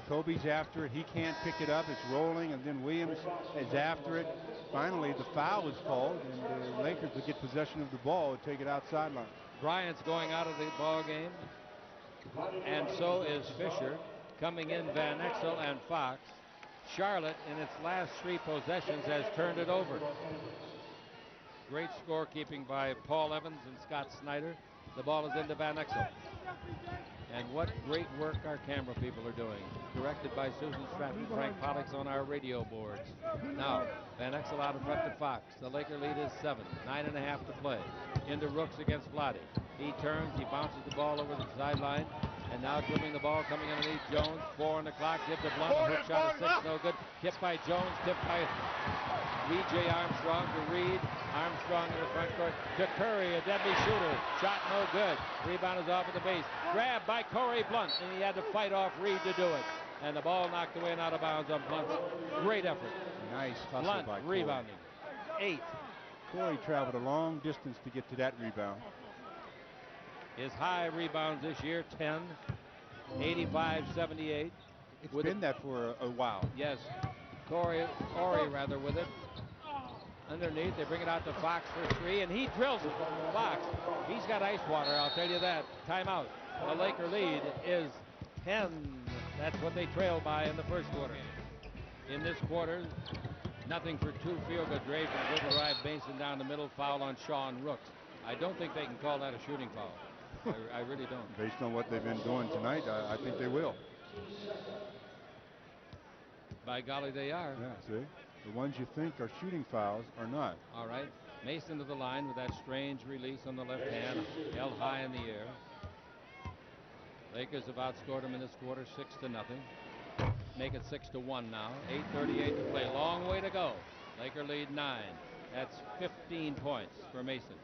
Kobe's after it. He can't pick it up. It's rolling, and then Williams is after it. Finally, the foul is called, and the Lakers will get possession of the ball and take it outside line. Bryant's going out of the ball game, and so is Fisher. Coming in, Van Exel and Fox. Charlotte, in its last 3 possessions, has turned it over. Great scorekeeping by Paul Evans and Scott Snyder. The ball is into Van Exel. And what great work our camera people are doing. Directed by Susan Stratton, Frank Pollux on our radio boards. Now, Van Exel out in front to Fox. The Laker lead is 7. 9.5 to play. Into Rooks against Vlade. He turns, he bounces the ball over the sideline. And now dribbling the ball, coming underneath Jones. 4 on the clock, give to Blunt. A hook shot of 6, no good. Tipped by Jones, tipped by B.J. Armstrong to Reed. Armstrong in the front court to Curry, a deadly shooter. Shot no good. Rebound is off at the base. Grabbed by Corey Blunt, and he had to fight off Reed to do it. And the ball knocked away and out of bounds on Blunt's great effort. Nice hustle Blunt by Corey. rebounding. 8. Corey traveled a long distance to get to that rebound. His high rebounds this year, 10, 85, 78. It's been that for a while. Yes. Ori rather with it. Underneath, they bring it out to Fox for 3, and he drills it. Fox, he's got ice water, I'll tell you that. Timeout. The Laker lead is 10. That's what they trailed by in the first quarter. In this quarter, nothing for 2 field goal. Draper, dribble drive, Mason down the middle, foul on Sean Rooks. I don't think they can call that a shooting foul. I really don't. Based on what they've been doing tonight, I think they will. By golly, they are. Yeah, see? The ones you think are shooting fouls are not. All right. Mason to the line with that strange release on the left hand, held high in the air. Lakers have outscored them in this quarter 6-0. Make it 6-1 now. 8:38 to play. Long way to go. Laker lead 9. That's 15 points for Mason.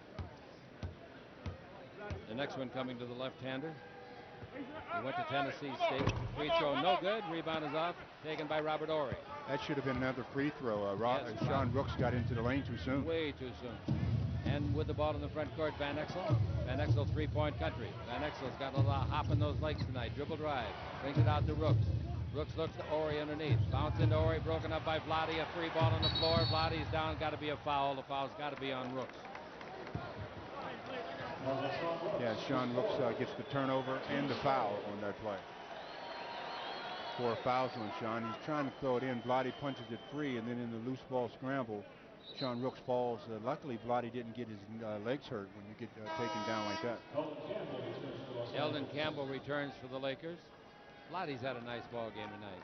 The next one coming to the left-hander. He went to Tennessee State. Free throw, no good. Rebound is off. Taken by Robert Horry. That should have been another free throw. Sean Rooks got into the lane too soon. Way too soon. And with the ball in the front court, Van Exel. Van Exel, three-point country. Van Exel's got a lot of hop in those legs tonight. Dribble drive. Brings it out to Rooks. Rooks looks to Horry underneath. Bounce into Horry. Broken up by Vlade. A free ball on the floor. Vlade's down. Got to be a foul. The foul's got to be on Rooks. Yeah, Sean Rooks gets the turnover and the foul on that play. 4 fouls on Sean. He's trying to throw it in. Vlade punches it free, and then in the loose ball scramble, Sean Rooks falls. Luckily, Vlade didn't get his legs hurt when you get taken down like that. Eldon Campbell returns for the Lakers. Vlade's had a nice ball game tonight.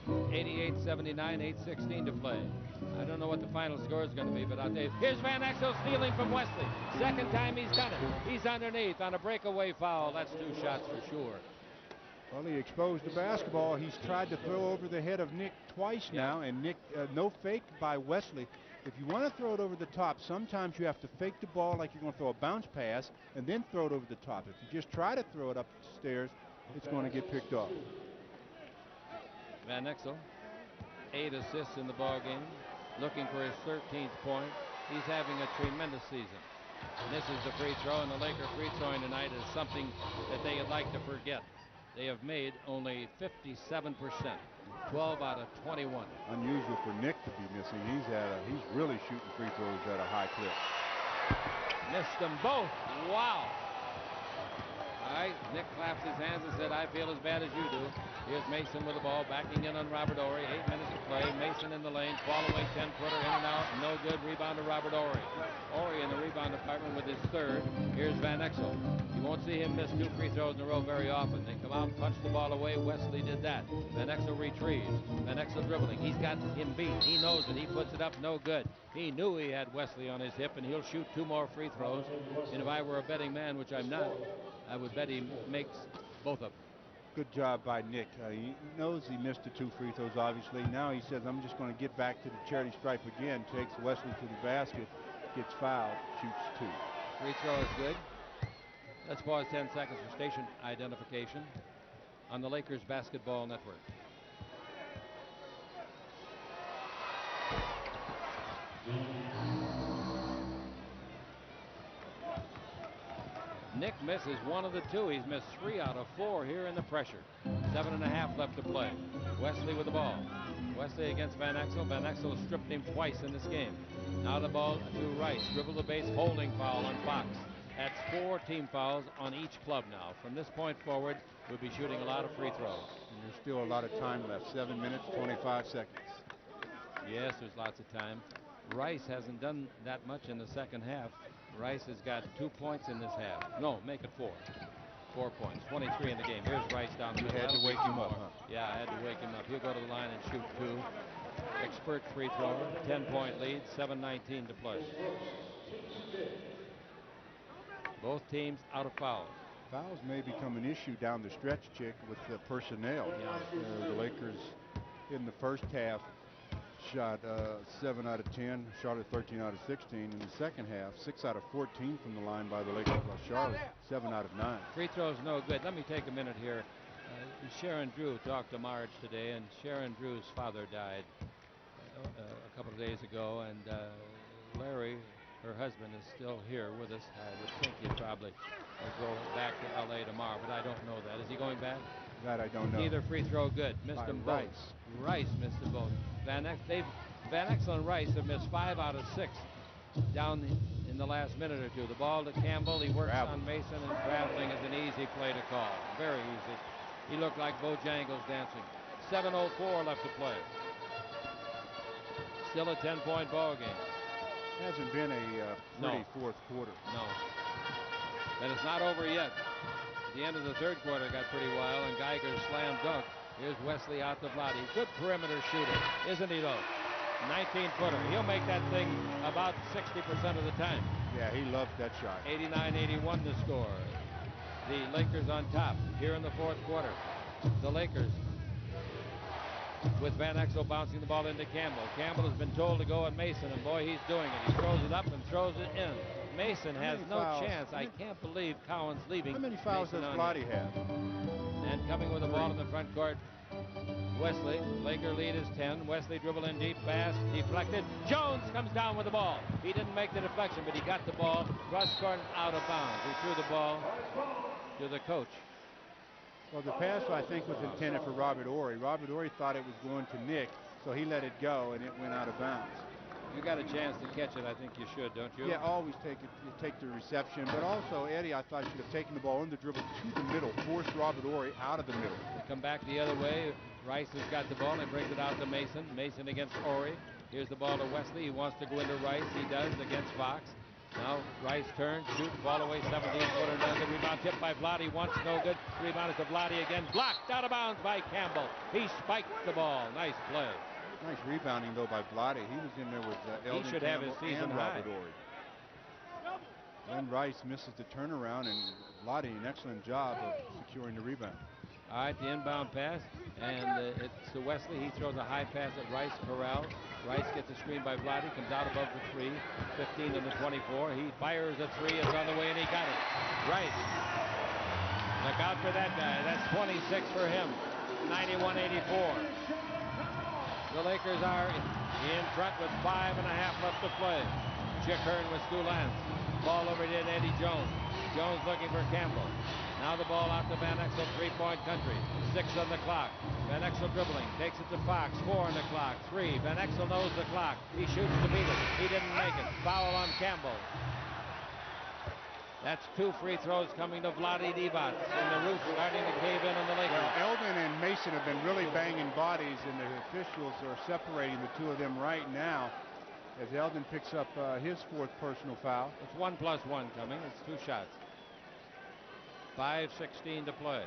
88-79, 8:16 to play. I don't know what the final score is going to be, but I'll tell you. Here's Van Exel stealing from Wesley. Second time he's done it. He's underneath on a breakaway foul. That's 2 shots for sure. Well, he exposed the basketball. He's tried to throw over the head of Nick twice now, and Nick, no fake by Wesley. If you want to throw it over the top, sometimes you have to fake the ball like you're going to throw a bounce pass and then throw it over the top. If you just try to throw it up the stairs, it's going to get picked off. Van Exel, 8 assists in the ball game, looking for his 13th point. He's having a tremendous season. Misses the free throw, and the Laker free throwing tonight is something that they would like to forget. They have made only 57%, 12 out of 21. Unusual for Nick to be missing. He's really shooting free throws at a high clip. Missed them both. Wow. All right, Nick claps his hands and said, I feel as bad as you do. Here's Mason with the ball, backing in on Robert Horry. 8 minutes to play. Mason in the lane, fall away 10-footer, in and out, no good. Rebound to Robert Horry. Horry in the rebound department with his 3rd. Here's Van Exel. You won't see him miss 2 free throws in a row very often. They come out and punch the ball away. Wesley did that. Van Exel retrieves. Van Exel dribbling. He's got him beat. He knows it. He puts it up, no good. He knew he had Wesley on his hip, and he'll shoot 2 more free throws. And if I were a betting man, which I'm not, I would bet he makes both of them. Good job by Nick. He knows he missed the 2 free throws, obviously. Now he says, I'm just going to get back to the charity stripe again. Takes Wesley to the basket, gets fouled, shoots 2. Free throw is good. Let's pause 10 seconds for station identification on the Lakers Basketball Network. Nick misses 1 of the 2. He's missed 3 out of 4 here in the pressure. 7.5 left to play. Wesley with the ball. Wesley against Van Exel. Van Exel has stripped him twice in this game. Now the ball to Rice. Dribble the base, holding foul on Fox. That's 4 team fouls on each club now. From this point forward, we'll be shooting a lot of free throws. And there's still a lot of time left. 7 minutes, 25 seconds. Yes, there's lots of time. Rice hasn't done that much in the second half. Rice has got 2 points in this half. No, make it 4. 4 points. 23 in the game. Here's Rice down the middle. You had to wake him up, huh? Yeah, I had to wake him up. He'll go to the line and shoot 2. Expert free thrower. 10-point lead. 7:19 to play. Both teams out of fouls. Fouls may become an issue down the stretch, Chick, with the personnel. Yeah. The Lakers in the first half shot 7 out of 10. Charlotte 13 out of 16. In the second half, 6 out of 14 from the line by the Lakers, while Charlotte 7 out of 9. Free throws no good. Let me take a minute here. Sharon Drew talked to Marge today, and Sharon Drew's father died a couple of days ago, and Larry, her husband, is still here with us. I would think he'd probably go back to L.A. tomorrow, but I don't know that. Is he going back? That I don't know. Neither free throw good. Missed them both. Rice missed them both. Van Exel and Rice have missed 5 out of 6 down in the last minute or two. The ball to Campbell. He works on Mason, and traveling is an easy play to call. Very easy. He looked like Bojangles dancing. 7:04 left to play. Still a 10-point ball game. Hasn't been a pretty fourth quarter. No. And it's not over yet. The end of the third quarter got pretty wild, and Geiger's slam dunk. Here's Wesley out to Vlade. Good perimeter shooter, isn't he, though? 19-footer. He'll make that thing about 60% of the time. Yeah, he loves that shot. 89-81 the score. The Lakers on top here in the fourth quarter. The Lakers with Van Exel bouncing the ball into Campbell. Campbell has been told to go at Mason, and boy, he's doing it. He throws it up and throws it in. Mason has no chance. I can't believe Cowan's leaving. How many fouls does Vlade have? And coming with the ball in the front court, Wesley. Laker lead is 10. Wesley dribble in deep, pass, deflected. Jones comes down with the ball. He didn't make the deflection, but he got the ball cross court out of bounds. He threw the ball to the coach. Well, the pass, I think, was intended for Robert Horry. Robert Horry thought it was going to Nick, so he let it go, and it went out of bounds. You got a chance to catch it. I think you should, don't you? Yeah, always take it. You take the reception, but also Eddie, I thought, should have taken the ball on the dribble to the middle, forced Robert Horry out of the middle. They come back the other way. Rice has got the ball and brings it out to Mason. Mason against Horry. Here's the ball to Wesley. He wants to go into Rice. He does against Fox. Now Rice turns, shoots, ball away, 17-footer, no good. Rebound tipped by Vlade, once, no good. Rebound is to Vlade again, blocked out of bounds by Campbell. He spiked the ball. Nice play. Nice rebounding, though, by Vlade. He was in there with Eldon He should Campbell have his season and high. Robert Horry. Glen Rice misses the turnaround, and Vlade an excellent job of securing the rebound. All right, the inbound pass, and it's to Wesley. He throws a high pass at Rice. Corral. Rice gets a screen by Vlade, comes out above the 3, 15 to the 24. He fires a 3. It's on the way, and he got it. Rice. Look out for that guy. That's 26 for him. 91-84. The Lakers are in front with 5.5 left to play. Chick Hearn with Stu Lance. Ball over to Eddie Jones. Jones looking for Campbell. Now the ball out to Van Exel, 3-point country. 6 on the clock. Van Exel dribbling, takes it to Fox, 4 on the clock, 3. Van Exel knows the clock. He shoots to beat it. He didn't make it. Foul on Campbell. That's 2 free throws coming to Vlade Divac, and the roof starting to cave in on the Lakers. Well, Eldon and Mason have been really banging bodies, and the officials are separating the two of them right now as Eldon picks up his 4th personal foul. It's 1+1 coming. It's 2 shots. 5:16 to play.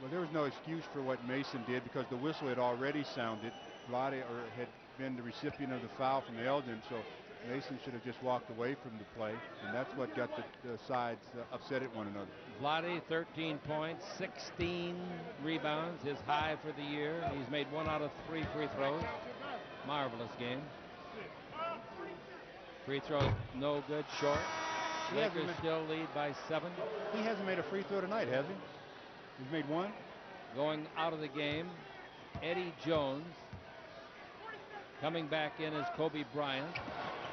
Well, there was no excuse for what Mason did because the whistle had already sounded. Vlade had been the recipient of the foul from Eldon, so Mason should have just walked away from the play, and that's what got the sides upset at one another. Vlade, 13 points, 16 rebounds, his high for the year. He's made 1 out of 3 free throws. Marvelous game. Free throws no good, short. Lakers still lead by 7. He hasn't made a free throw tonight, has he? He's made 1. Going out of the game, Eddie Jones. Coming back in is Kobe Bryant.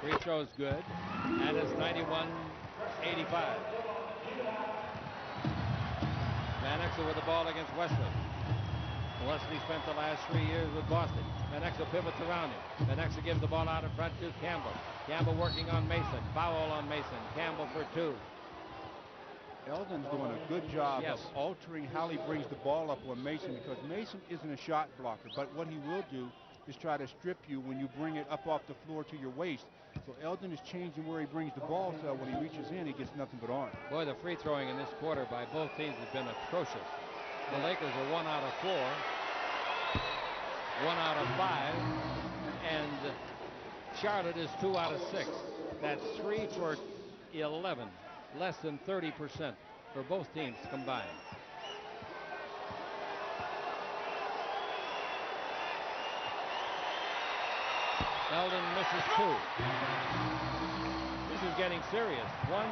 Free throw's good. And it's 91-85. Van Exel with the ball against Wesley. Wesley spent the last 3 years with Boston. Van Exel pivots around him. Van Exel gives the ball out in front to Campbell. Campbell working on Mason. Foul on Mason. Campbell for 2. Eldon's doing a good job of altering how he brings the ball up on Mason because Mason isn't a shot blocker, but what he will do is try to strip you when you bring it up off the floor to your waist. So Eldon is changing where he brings the ball, so when he reaches in, he gets nothing but arm. Boy, the free throwing in this quarter by both teams has been atrocious. The Lakers are 1 out of 4, 1 out of 5, and Charlotte is 2 out of 6. That's 3 for 11, less than 30% for both teams combined. Eldon misses 2. This is getting serious. 1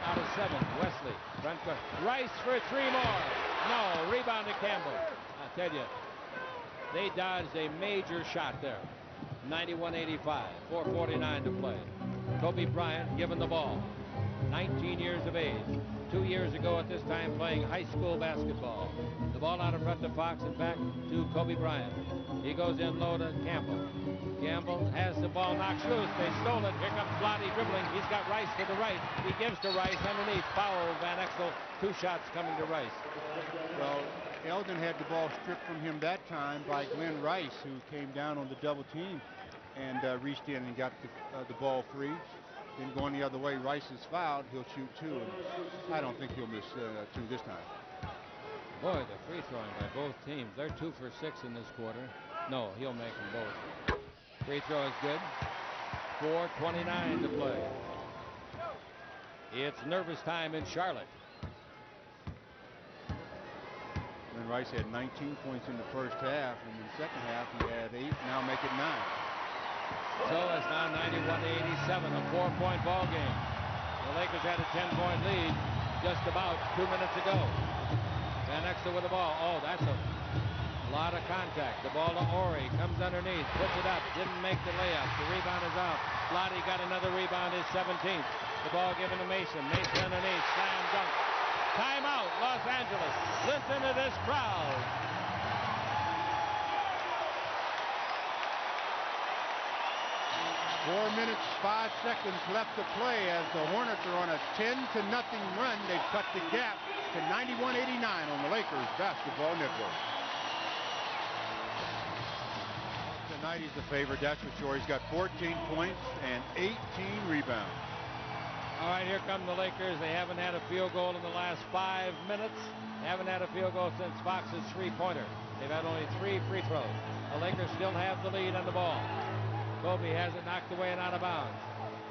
out of 7. Wesley. Front court. Rice for 3 more. No. Rebound to Campbell. I tell you, they dodged a major shot there. 91-85. 4:49 to play. Kobe Bryant given the ball. 19 years of age. 2 years ago at this time playing high school basketball. The ball out in front to Fox and back to Kobe Bryant. He goes in low to Campbell. Campbell has the ball knocked loose. They stole it. Here comes Vlade dribbling. He's got Rice to the right. He gives to Rice underneath. Foul Van Exel. 2 shots coming to Rice. Well, Eldon had the ball stripped from him that time by Glen Rice, who came down on the double team and reached in and got the ball free. Then going the other way, Rice is fouled. He'll shoot 2. And I don't think he'll miss 2 this time. Boy, the free throwing by both teams. They're 2 for 6 in this quarter. No, he'll make them both. Free throw is good. 4:29 to play. It's nervous time in Charlotte. Glen Rice had 19 points in the first half, and in the second half he had 8. Now make it 9. So it's now 91-87, a 4-point ball game. The Lakers had a 10-point lead just about 2 minutes ago. Van Exel with the ball. Oh, that's a lot of contact. The ball to Ori. Comes underneath. Puts it up. Didn't make the layup. The rebound is out. Vlade got another rebound. His 17th. The ball given to Mason. Mason underneath. Slam dunk. Timeout. Los Angeles. Listen to this crowd. Four minutes, 5 seconds left to play as the Hornets are on a 10-0 run. They've cut the gap to 91-89 on the Lakers Basketball Network. Tonight he's the favorite, that's for sure. He's got 14 points and 18 rebounds. All right, here come the Lakers. They haven't had a field goal in the last 5 minutes. They haven't had a field goal since Fox's 3-pointer. They've had only 3 free throws. The Lakers still have the lead on the ball. Kobe has it knocked away and out of bounds.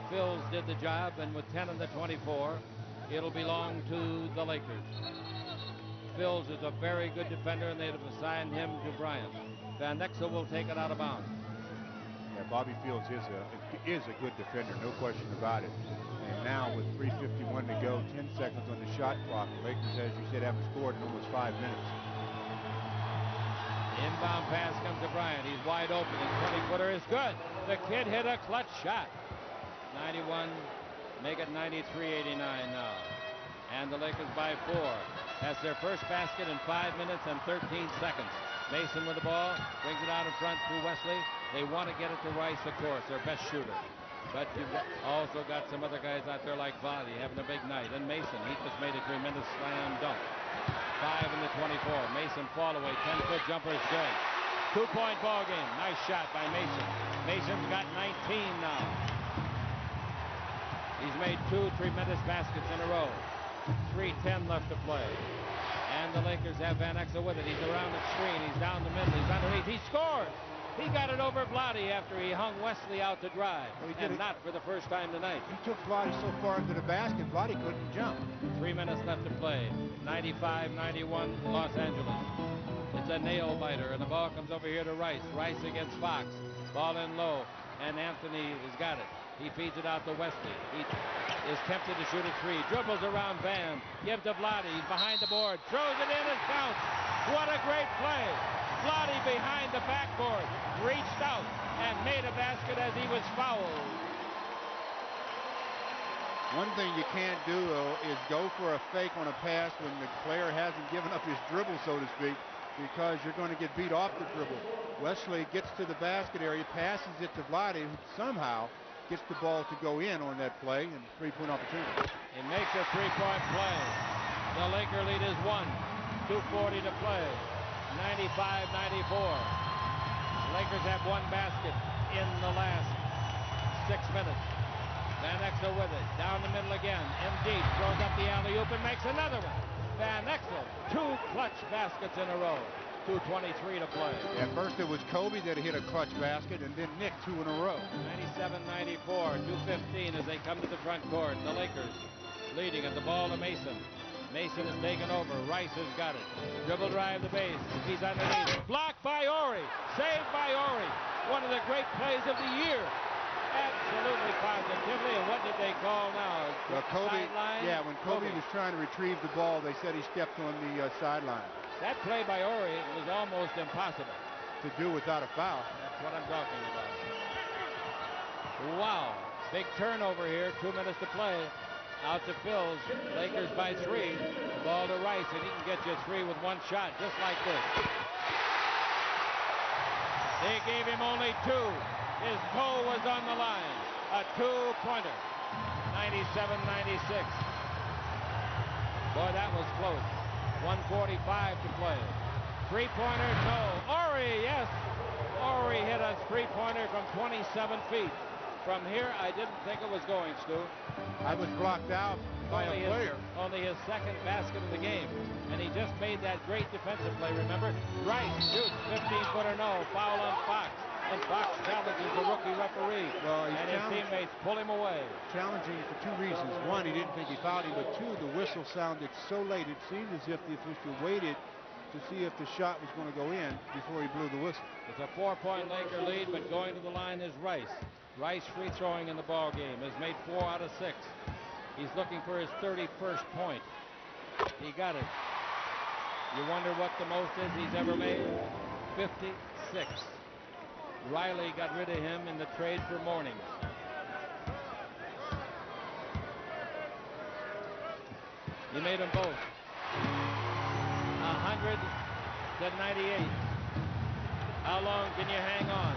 Phils did the job, and with 10 on the 24, it'll belong to the Lakers. Phils is a very good defender, and they've assigned him to Bryant. Van Exel will take it out of bounds. Yeah, Bobby Phils is a good defender, no question about it. And now with 3:51 to go, 10 seconds on the shot clock, the Lakers, as you said, haven't scored in almost 5 minutes. Inbound pass comes to Bryant. He's wide open. His 20-footer is good. The kid hit a clutch shot. 91, make it 93-89 now. And the Lakers by 4. That's their first basket in 5 minutes and 13 seconds. Mason with the ball, brings it out in front to Wesley. They want to get it to Rice, of course, their best shooter. But you've also got some other guys out there like Vlade having a big night. And Mason, he just made a tremendous slam dunk. 5 in the 24. Mason fall away. 10-foot jumper is good. 2-point ball game. Nice shot by Mason. Mason's got 19 now. He's made 2 tremendous baskets in a row. 3:10 left to play. And the Lakers have Van Exel with it. He's around the screen. He's down the middle. He's underneath. He scores. He got it over Vlade after he hung Wesley out to dry. Well, not for the first time tonight. He took Vlade so far into the basket, Vlade couldn't jump. 3 minutes left to play. 95-91 Los Angeles. It's a nail biter, and the ball comes over here to Rice. Rice against Fox. Ball in low, and Anthony has got it. He feeds it out to Wesley. He is tempted to shoot a 3. Dribbles around Van. Gives to Vlade. He's behind the board. Throws it in and counts. What a great play. Vlade behind the backboard. Reached out and made a basket as he was fouled. One thing you can't do, though, is go for a fake on a pass when the player hasn't given up his dribble, so to speak, because you're going to get beat off the dribble. Wesley gets to the basket area, passes it to Vlade, who somehow gets the ball to go in on that play, and 3-point opportunity. He makes a 3-point play. The Laker lead is 1. 2:40 to play. 95-94. Lakers have 1 basket in the last 6 minutes. Van Exel with it. Down the middle again. In deep. Throws up the alley-oop and makes another one. Van Exel. 2 clutch baskets in a row. 2:23 to play. At first it was Kobe that hit a clutch basket, and then Nick 2 in a row. 97-94. 2:15 as they come to the front court. The Lakers leading at the ball to Mason. Mason has taken over. Rice has got it. Dribble drive the base. He's underneath. Blocked by Ori. Saved by Ori. one of the great plays of the year. Absolutely positively. And what did they call now? Well, Kobe, sideline? yeah, when Kobe was trying to retrieve the ball, they said he stepped on the sideline. That play by Ori was almost impossible to do without a foul. That's what I'm talking about. Wow. Big turnover here. 2 minutes to play. Out to Phils. Lakers by 3. The ball to Rice, and he can get you 3 with one shot, just like this. They gave him only 2. His toe was on the line. A 2-pointer. 97-96. Boy, that was close. 1:45 to play. 3-pointer, no. Ori, yes. Ori hit a 3-pointer from 27 feet. From here, I didn't think it was going, Stu. I was blocked out by a player. Only his second basket of the game. And he just made that great defensive play, remember? Rice shoots, 15-footer, no. Foul on Fox. And Fox challenges the rookie referee. Well, and his teammates pull him away. Challenging for 2 reasons. One, he didn't think he fouled him. But 2, the whistle sounded so late, it seemed as if the official waited to see if the shot was going to go in before he blew the whistle. It's a 4-point Laker lead, but going to the line is Rice. Rice free throwing in the ball game has made 4 out of 6. He's looking for his 31st point. He got it. You wonder what the most is he's ever made? 56. Riley got rid of him in the trade for Mornings. He made them both. 100 to 98. How long can you hang on?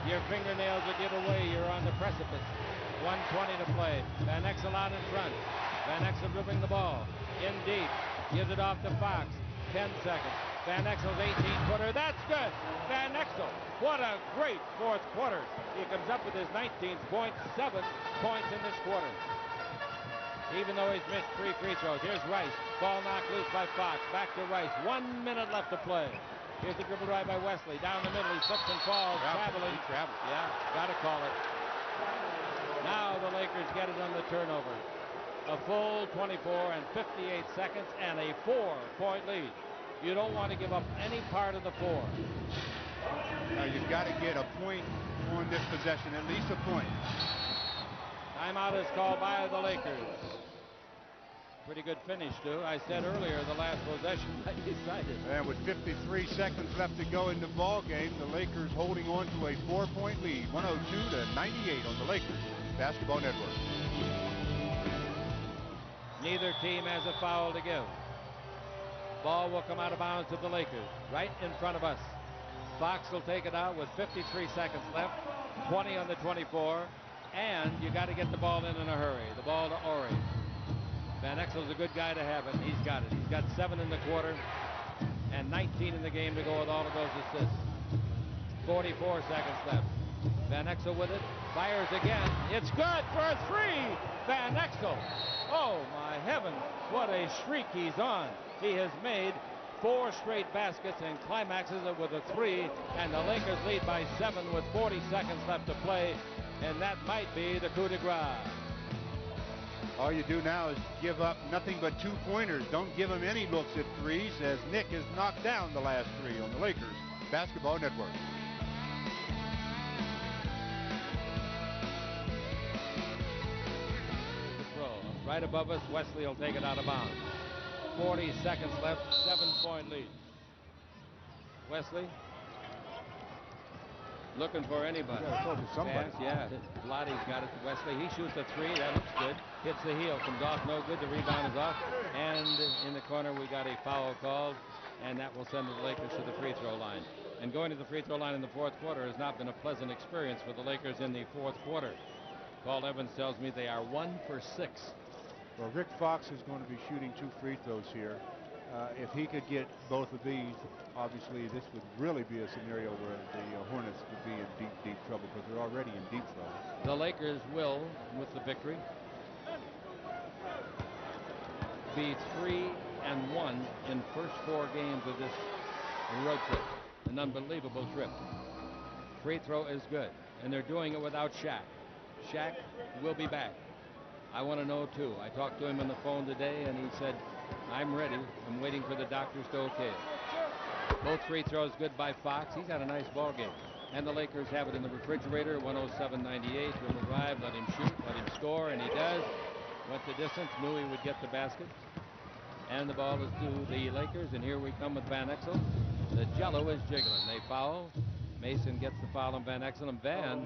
Your fingernails will give away. You're on the precipice. 1:20 to play. Van Exel out in front. Van Exel dribbling the ball. In deep. Gives it off to Fox. 10 seconds. Van Exel's 18-footer. That's good. Van Exel. What a great fourth quarter. He comes up with his 19th point. 7 points in this quarter. Even though he's missed 3 free throws. Here's Rice. Ball knocked loose by Fox. Back to Rice. 1 minute left to play. Here's the dribble drive by Wesley. Down the middle. He slips and falls. Traveling. Yeah, got to call it. Now the Lakers get it on the turnover. A full 24 and 58 seconds and a 4-point lead. You don't want to give up any part of the 4. Now you've got to get a point on this possession, at least a point. Timeout is called by the Lakers. Pretty good finish, Stu. I said earlier the last possession I decided. And with 53 seconds left to go in the ball game, the Lakers holding on to a 4-point lead, 102 to 98 on the Lakers Basketball Network. Neither team has a foul to give. Ball will come out of bounds to the Lakers, right in front of us. Fox will take it out with 53 seconds left, 20 on the 24, and you got to get the ball in a hurry. The ball to Ori. Van Exel's a good guy to have it. He's got it. He's got 7 in the quarter and 19 in the game to go with all of those assists. 44 seconds left. Van Exel with it. Fires again. It's good for a 3. Van Exel. Oh, my heavens. What a streak he's on. He has made 4 straight baskets and climaxes it with a 3. And the Lakers lead by 7 with 40 seconds left to play. And that might be the coup de grace. All you do now is give up nothing but 2-pointers. Don't give him any looks at threes, as Nick has knocked down the last 3 on the Lakers Basketball Network. Right above us, Wesley will take it out of bounds. 40 seconds left, 7-point lead. Wesley looking for anybody. Somebody. Yeah, Vlade's got it. Wesley, he shoots a 3. That looks good. Hits the heel, comes off no good. The rebound is off. And in the corner, we got a foul called. And that will send the Lakers to the free throw line. And going to the free throw line in the fourth quarter has not been a pleasant experience for the Lakers in the fourth quarter. Paul Evans tells me they are 1 for 6. Well, Rick Fox is going to be shooting 2 free throws here. If he could get both of these, obviously this would really be a scenario where the Hornets would be in deep, deep trouble, because they're already in deep trouble. The Lakers will, with the victory, be 3-1 in first 4 games of this road trip. An unbelievable trip. Free throw is good, and they're doing it without Shaq. Shaq will be back. I want to know too. I talked to him on the phone today, and he said, I'm ready. I'm waiting for the doctors to okay it. Both free throws good by Fox. He's had a nice ball game. And the Lakers have it in the refrigerator, 107-98. He'll arrive, let him shoot, let him score, and he does. Went the distance, knew he would get the basket. And the ball is to the Lakers, and here we come with Van Exel. The jello is jiggling. They foul. Mason gets the foul on Van Exel, and Van,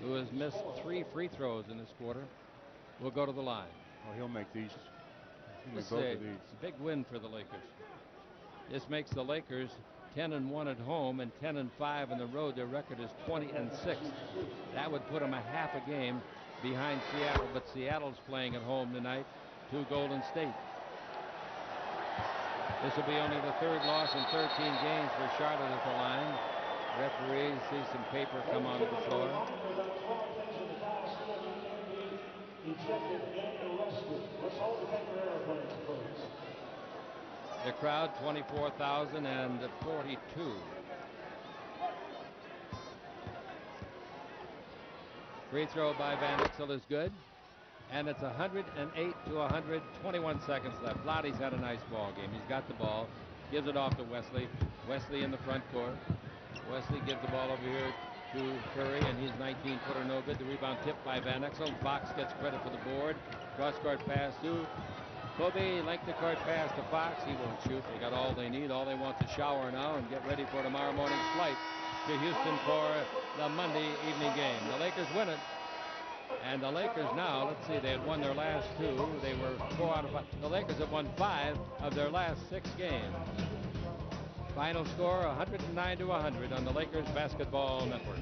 who has missed 3 free throws in this quarter, will go to the line. Oh, he'll make these. It's a big win for the Lakers. This makes the Lakers 10-1 at home and 10-5 on the road. Their record is 20-6. That would put them a half a game behind Seattle, but Seattle's playing at home tonight to Golden State. This will be only the 3rd loss in 13 games for Charlotte at the line. Referees see some paper come onto the floor. The crowd, 24,042. Free throw by Van Exel is good. And it's 108 to 121 seconds left. Vlade's had a nice ball game. He's got the ball, gives it off to Wesley. Wesley in the front court. Wesley gives the ball over here to Curry, and he's 19-footer, no good. The rebound tipped by Van Exel. Fox gets credit for the board. Cross-court pass to Kobe. Length of court pass to Fox. He won't shoot. They got all they need. All they want is a shower now and get ready for tomorrow morning's flight to Houston for the Monday evening game. The Lakers win it. And the Lakers now, let's see, they had won their last 2. They were 4 out of 5. The Lakers have won 5 of their last 6 games. Final score 109 to 100 on the Lakers Basketball Network.